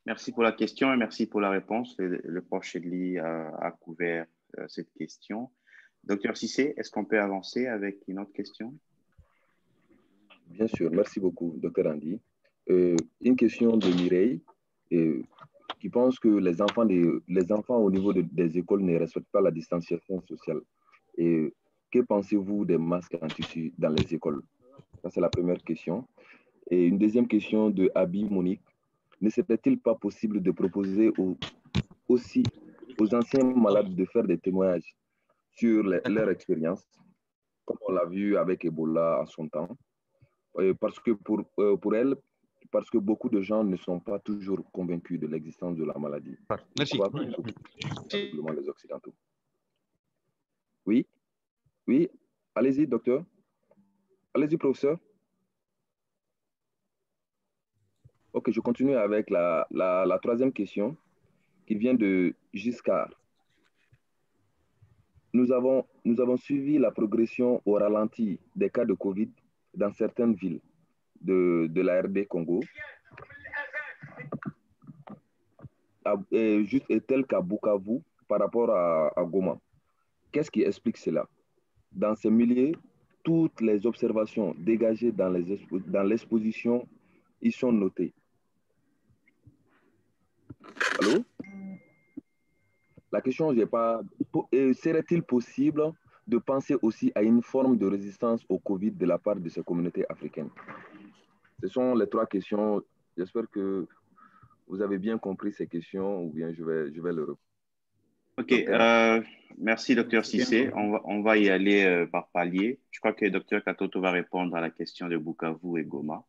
Merci pour la question et merci pour la réponse. Le prof Shedley a couvert cette question. Docteur Cissé, est-ce qu'on peut avancer avec une autre question? Bien sûr, merci beaucoup, Dr Andy. Une question de Mireille, qui pense que les enfants au niveau des écoles ne respectent pas la distanciation sociale. Et que pensez-vous des masques en tissu dans les écoles? Ça, c'est la première question. Et une deuxième question de Abi Monique. Ne serait-il pas possible de proposer aussi aux anciens malades de faire des témoignages sur leur expérience, comme on l'a vu avec Ebola en son temps? Parce que pour elle, parce que beaucoup de gens ne sont pas toujours convaincus de l'existence de la maladie. Merci. Probablement les Occidentaux. Oui, oui, allez-y, docteur. Allez-y, professeur. Ok, je continue avec la troisième question qui vient de Giscard. Nous avons suivi la progression au ralenti des cas de Covid dans certaines villes de la RD Congo, tel qu'à Bukavu, par rapport à Goma. Qu'est-ce qui explique cela? Dans ces milieux, toutes les observations dégagées dans l'exposition, ils sont notées. Allô? La question, j'ai pas... Serait-il possible de penser aussi à une forme de résistance au Covid de la part de ces communautés africaines? Ce sont les 3 questions. J'espère que vous avez bien compris ces questions ou bien je vais le répondre. OK. Merci, Dr. Cissé. On va y aller par palier. Je crois que Dr. Katoto va répondre à la question de Bukavu et Goma.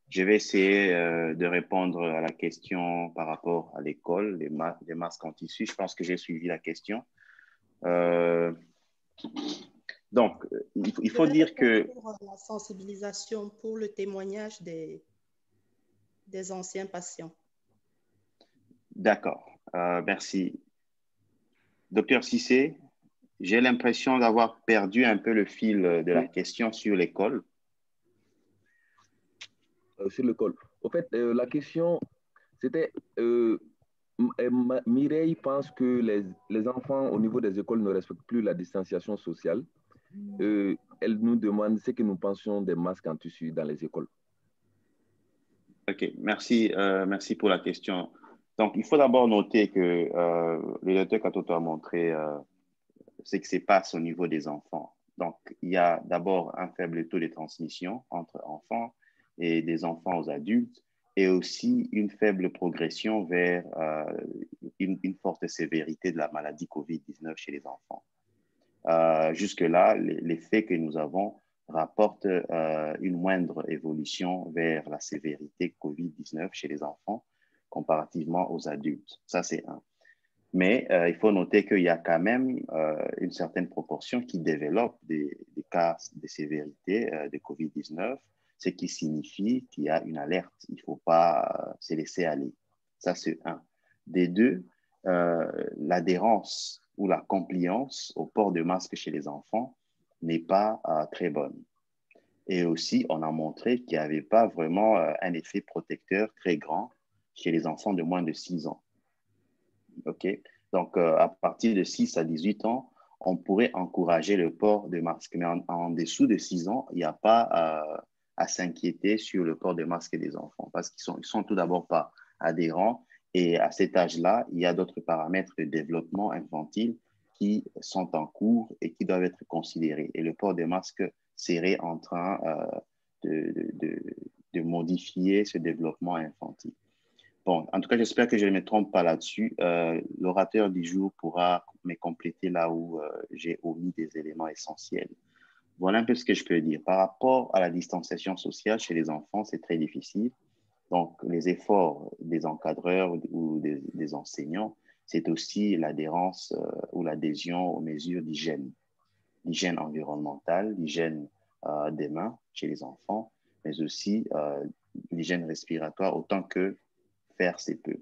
Je vais essayer de répondre à la question par rapport à l'école, les masques en tissu. Je pense que j'ai suivi la question. Donc, il faut dire que... Pour la sensibilisation, pour le témoignage des anciens patients. D'accord. Merci. Docteur Cissé, j'ai l'impression d'avoir perdu un peu le fil de la question sur l'école. Sur l'école. En fait, la question, c'était... Mireille pense que les enfants au niveau des écoles ne respectent plus la distanciation sociale. Elle nous demande ce que nous pensions des masques en tissu dans les écoles. OK, merci pour la question. Donc, il faut d'abord noter que le docteur Katoto a montré ce qui se passe au niveau des enfants. Donc, il y a d'abord un faible taux de transmission entre enfants et des enfants aux adultes, et aussi une faible progression vers une forte sévérité de la maladie COVID-19 chez les enfants. Jusque-là, les faits que nous avons rapportent une moindre évolution vers la sévérité COVID-19 chez les enfants comparativement aux adultes. Ça, c'est un. Mais il faut noter qu'il y a quand même une certaine proportion qui développe des cas de sévérité de COVID-19, ce qui signifie qu'il y a une alerte. Il ne faut pas se laisser aller. Ça, c'est un. Des deux, l'adhérence ou la compliance au port de masque chez les enfants n'est pas très bonne. Et aussi, on a montré qu'il n'y avait pas vraiment un effet protecteur très grand chez les enfants de moins de 6 ans. OK? Donc, à partir de 6 à 18 ans, on pourrait encourager le port de masque. Mais en dessous de 6 ans, il n'y a pas à s'inquiéter sur le port de masque des enfants parce qu'ils sont tout d'abord pas adhérents. Et à cet âge-là, il y a d'autres paramètres de développement infantile qui sont en cours et qui doivent être considérés. Et le port de masque serait en train de modifier ce développement infantile. Bon, en tout cas, j'espère que je ne me trompe pas là-dessus. L'orateur du jour pourra me compléter là où j'ai omis des éléments essentiels. Voilà un peu ce que je peux dire. Par rapport à la distanciation sociale chez les enfants, c'est très difficile. Donc, les efforts des encadreurs ou des enseignants, c'est aussi l'adhérence ou l'adhésion aux mesures d'hygiène. L'hygiène environnementale, l'hygiène des mains chez les enfants, mais aussi l'hygiène respiratoire autant que faire c'est peu.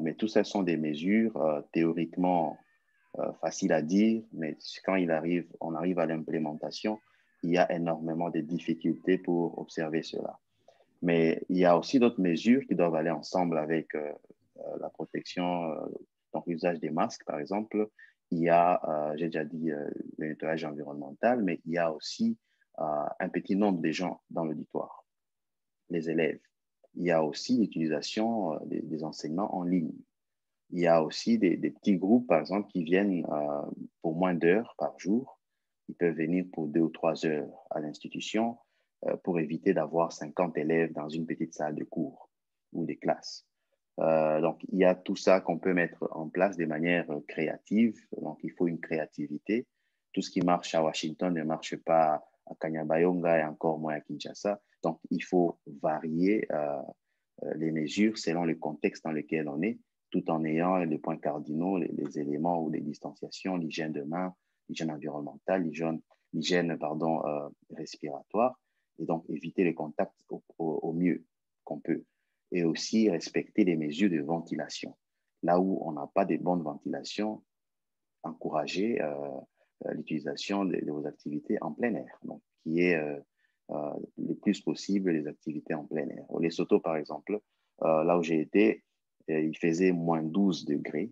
Mais tout ça sont des mesures théoriquement faciles à dire, mais quand on arrive à l'implémentation, il y a énormément de difficultés pour observer cela. Mais il y a aussi d'autres mesures qui doivent aller ensemble avec la protection, donc l'usage des masques, par exemple. Il y a, j'ai déjà dit, le nettoyage environnemental, mais il y a aussi un petit nombre de gens dans l'auditoire, les élèves. Il y a aussi l'utilisation des enseignements en ligne. Il y a aussi des petits groupes, par exemple, qui viennent pour moins d'heures par jour. Ils peuvent venir pour 2 ou 3 heures à l'institution pour éviter d'avoir 50 élèves dans une petite salle de cours ou des classes. Donc, il y a tout ça qu'on peut mettre en place de manière créative. Donc, il faut une créativité. Tout ce qui marche à Washington ne marche pas à Kanyabayonga et encore moins à Kinshasa. Donc, il faut varier les mesures selon le contexte dans lequel on est, tout en ayant les points cardinaux, les éléments ou les distanciations, l'hygiène de main, l'hygiène environnementale, l'hygiène respiratoire, et donc éviter les contacts au mieux qu'on peut. Et aussi respecter les mesures de ventilation. Là où on n'a pas de bonne ventilation, encourager l'utilisation de vos activités en plein air, donc qui est le plus possible les activités en plein air. Au Lesotho, par exemple, là où j'ai été, il faisait moins 12 degrés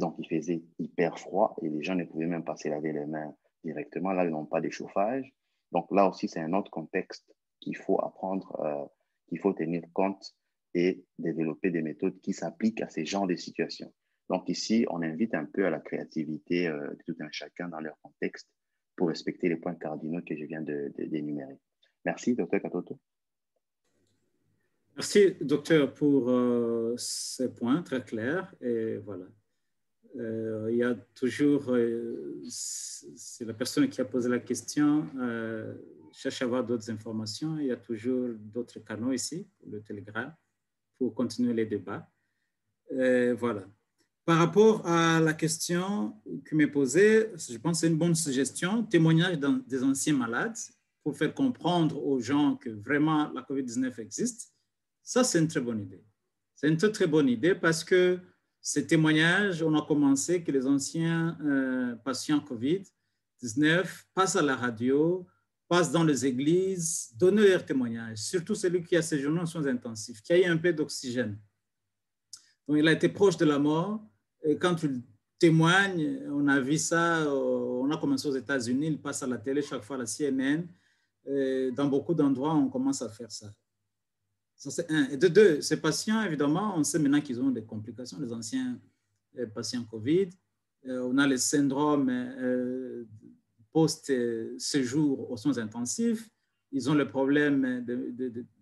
Donc, il faisait hyper froid et les gens ne pouvaient même pas se laver les mains directement. Là, ils n'ont pas de chauffage. Donc, là aussi, c'est un autre contexte qu'il faut apprendre, qu'il faut tenir compte et développer des méthodes qui s'appliquent à ces genres de situations. Donc, ici, on invite un peu à la créativité de tout un chacun dans leur contexte pour respecter les points cardinaux que je viens d'énumérer. Merci, Dr. Katoto. Merci, docteur, pour ces points très clairs. Et voilà. Il y a toujours, c'est la personne qui a posé la question, cherche à avoir d'autres informations. Il y a toujours d'autres canaux ici, le Telegram, pour continuer les débats. Voilà. Par rapport à la question que m'est posée, je pense que c'est une bonne suggestion, témoignage des anciens malades pour faire comprendre aux gens que vraiment la COVID-19 existe. Ça, c'est une très bonne idée. C'est une très, très bonne idée parce que ces témoignages, on a commencé que les anciens patients COVID-19 passent à la radio, passent dans les églises, donnent leurs témoignages, surtout celui qui a séjourné en soins intensifs, qui a eu un peu d'oxygène. Donc, il a été proche de la mort. Et quand il témoigne, on a vu ça, on a commencé aux États-Unis, il passe à la télé chaque fois, à la CNN. Dans beaucoup d'endroits, on commence à faire ça. Ça, c'est un. Et de deux, ces patients, évidemment, on sait maintenant qu'ils ont des complications, les anciens patients COVID. On a le syndrome post-séjour aux soins intensifs. Ils ont le problème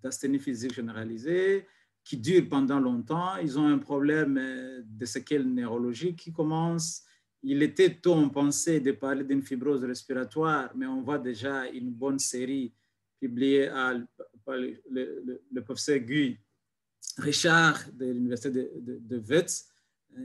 d'asthénie physique généralisée qui dure pendant longtemps. Ils ont un problème de séquelles neurologiques qui commence. Il était tôt, on pensait, de parler d'une fibrose respiratoire, mais on voit déjà une bonne série publiée par le professeur Guy Richard de l'Université de Wits,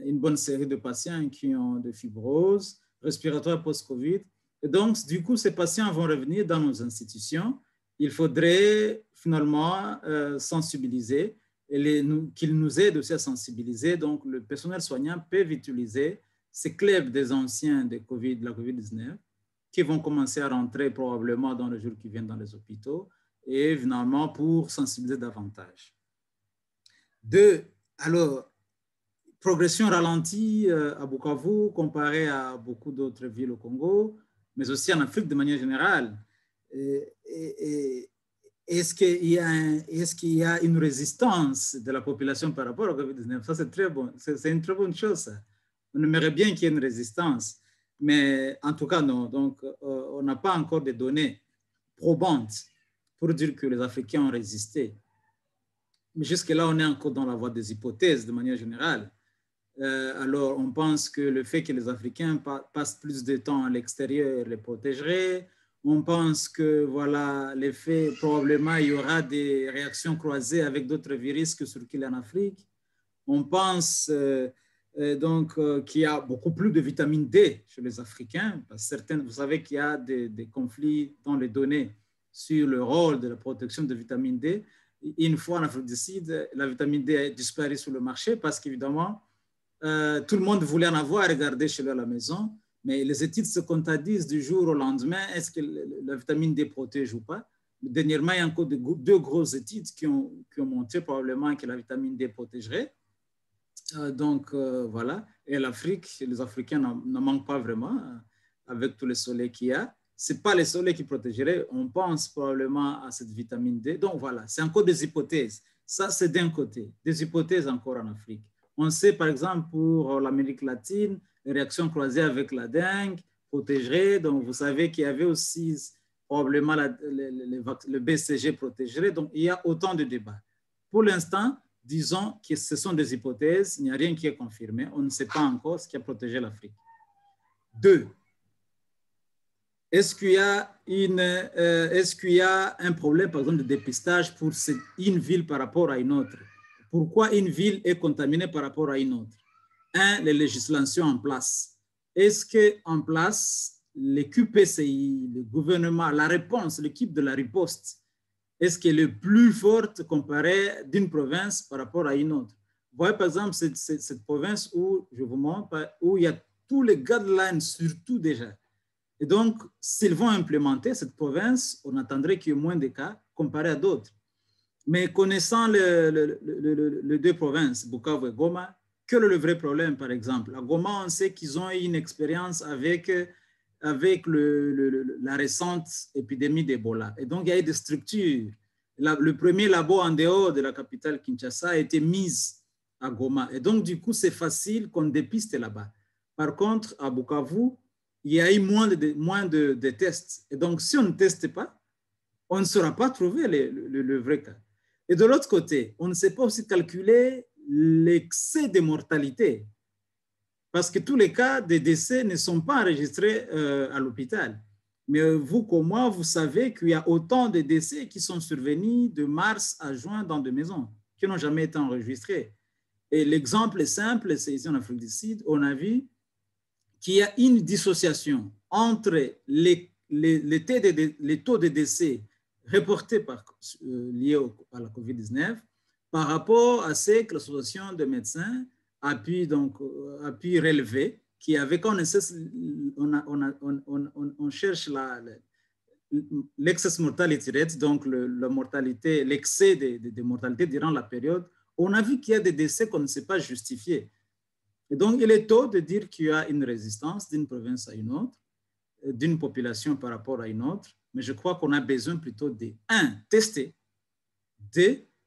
une bonne série de patients qui ont des fibroses respiratoires post-Covid. Et donc, du coup, ces patients vont revenir dans nos institutions. Il faudrait finalement sensibiliser et qu'ils nous aident aussi à sensibiliser. Donc, le personnel soignant peut utiliser ces clubs des anciens de COVID, de la COVID-19 qui vont commencer à rentrer probablement dans les jours qui viennent dans les hôpitaux et finalement pour sensibiliser davantage. Deux, alors, progression ralentie à Bukavu comparé à beaucoup d'autres villes au Congo, mais aussi en Afrique de manière générale. Est-ce qu'il y a une résistance de la population par rapport au COVID-19? Ça, c'est très bon. C'est une très bonne chose. Ça. On aimerait bien qu'il y ait une résistance, mais en tout cas, non. Donc, on n'a pas encore de données probantes pour dire que les Africains ont résisté. Mais jusque-là, on est encore dans la voie des hypothèses de manière générale. Alors, on pense que le fait que les Africains passent plus de temps à l'extérieur les protégerait. On pense que, voilà, l'effet, probablement, il y aura des réactions croisées avec d'autres virus qui circulent en Afrique. On pense donc qu'il y a beaucoup plus de vitamine D chez les Africains. Parce que vous savez qu'il y a des conflits dans les données sur le rôle de la protection de vitamine D. Une fois en Afrique du Sud, la vitamine D a disparu sur le marché parce qu'évidemment, tout le monde voulait en avoir, regarder chez lui à la maison. Mais les études se contredisent du jour au lendemain. Est-ce que la vitamine D protège ou pas? Dernièrement, il y a encore deux grosses études qui ont montré probablement que la vitamine D protégerait. Voilà. Et l'Afrique, les Africains n'en manquent pas vraiment avec tout le soleil qu'il y a. Ce n'est pas le soleil qui protégerait. On pense probablement à cette vitamine D. Donc voilà, c'est encore des hypothèses. Ça, c'est d'un côté. Des hypothèses encore en Afrique. On sait, par exemple, pour l'Amérique latine, les réactions croisées avec la dengue protégerait. Donc, vous savez qu'il y avait aussi probablement le BCG protégerait. Donc, il y a autant de débats. Pour l'instant, disons que ce sont des hypothèses. Il n'y a rien qui est confirmé. On ne sait pas encore ce qui a protégé l'Afrique. Deux, est-ce qu'il y a un problème, par exemple, de dépistage pour une ville par rapport à une autre? Pourquoi une ville est contaminée par rapport à une autre? Un, les législations en place. Est-ce qu'en place, l'équipe PCI, le gouvernement, la réponse, l'équipe de la riposte, est-ce qu'elle est plus forte comparée d'une province par rapport à une autre? Vous voyez, par exemple, cette province où, je vous montre, où il y a tous les guidelines, surtout déjà. Et donc, s'ils vont implémenter cette province, on attendrait qu'il y ait moins de cas comparé à d'autres. Mais connaissant les deux provinces, Bukavu et Goma, quel est le vrai problème, par exemple? À Goma, on sait qu'ils ont eu une expérience avec la récente épidémie d'Ebola. Et donc, il y a eu des structures. Le premier labo en dehors de la capitale Kinshasa a été mis à Goma. Et donc, du coup, c'est facile qu'on dépiste là-bas. Par contre, à Bukavu, il y a eu moins de tests. Et donc, si on ne teste pas, on ne saura pas trouver le vrai cas. Et de l'autre côté, on ne sait pas aussi calculer l'excès de mortalité, parce que tous les cas de décès ne sont pas enregistrés à l'hôpital. Mais vous comme moi, vous savez qu'il y a autant de décès qui sont survenus de mars à juin dans des maisons, qui n'ont jamais été enregistrés. Et l'exemple est simple, c'est ici en Afrique du Sud, on a vu qu'il y a une dissociation entre les taux de décès reportés liés à la COVID-19 par rapport à ce que l'association de médecins a pu relever, qui avait, quand on cherche l'excess mortality rate, donc l'excès de mortalité durant la période, on a vu qu'il y a des décès qu'on ne sait pas justifier. Et donc, il est tôt de dire qu'il y a une résistance d'une province à une autre, d'une population par rapport à une autre, mais je crois qu'on a besoin plutôt de, tester,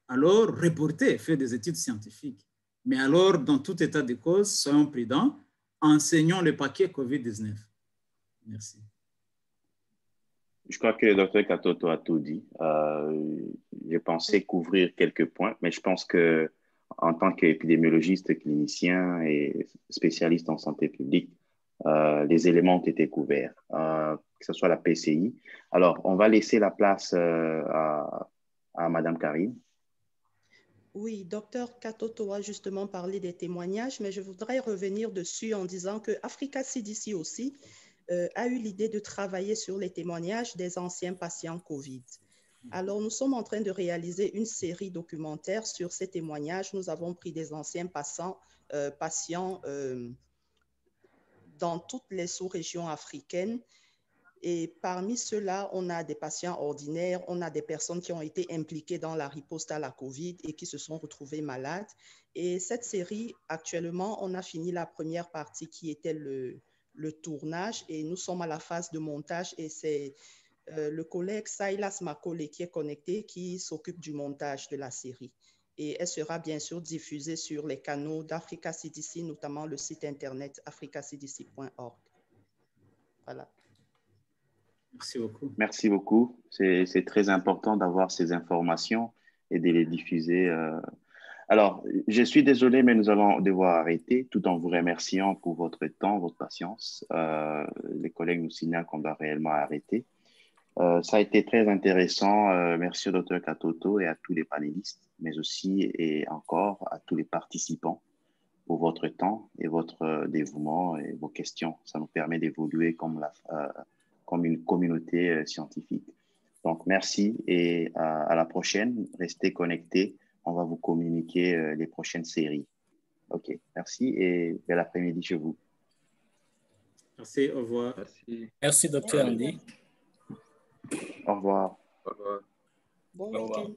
alors reporter, faire des études scientifiques. Mais alors, dans tout état de cause, soyons prudents, enseignons le paquet COVID-19. Merci. Je crois que le docteur Katoto a tout dit. J'ai pensé couvrir quelques points, mais je pense que en tant qu'épidémiologiste, clinicien et spécialiste en santé publique, les éléments ont été couverts, que ce soit la PCI. Alors, on va laisser la place à Madame Karine. Oui, docteur Katoto a justement parlé des témoignages, mais je voudrais revenir dessus en disant que Africa CDC aussi a eu l'idée de travailler sur les témoignages des anciens patients COVID. Alors, nous sommes en train de réaliser une série documentaire sur ces témoignages. Nous avons pris des anciens patients dans toutes les sous-régions africaines. Et parmi ceux-là, on a des patients ordinaires, on a des personnes qui ont été impliquées dans la riposte à la COVID et qui se sont retrouvées malades. Et cette série, actuellement, on a fini la première partie qui était le tournage et nous sommes à la phase de montage et c'est le collègue Silas Makole qui est connecté qui s'occupe du montage de la série. Et elle sera bien sûr diffusée sur les canaux d'Africa CDC, notamment le site internet africacdc.org. Voilà. Merci beaucoup. Merci beaucoup. C'est très important d'avoir ces informations et de les diffuser. Alors, je suis désolé, mais nous allons devoir arrêter tout en vous remerciant pour votre temps, votre patience. Les collègues nous signalent qu'on doit réellement arrêter. Ça a été très intéressant. Merci au docteur Katoto et à tous les panélistes, mais aussi et encore à tous les participants pour votre temps et votre dévouement et vos questions. Ça nous permet d'évoluer comme une communauté scientifique. Donc, merci et à la prochaine. Restez connectés. On va vous communiquer les prochaines séries. OK, merci et bel après-midi chez vous. Merci, au revoir. Merci, docteur Andy. Au revoir. Au revoir. Bon week-end.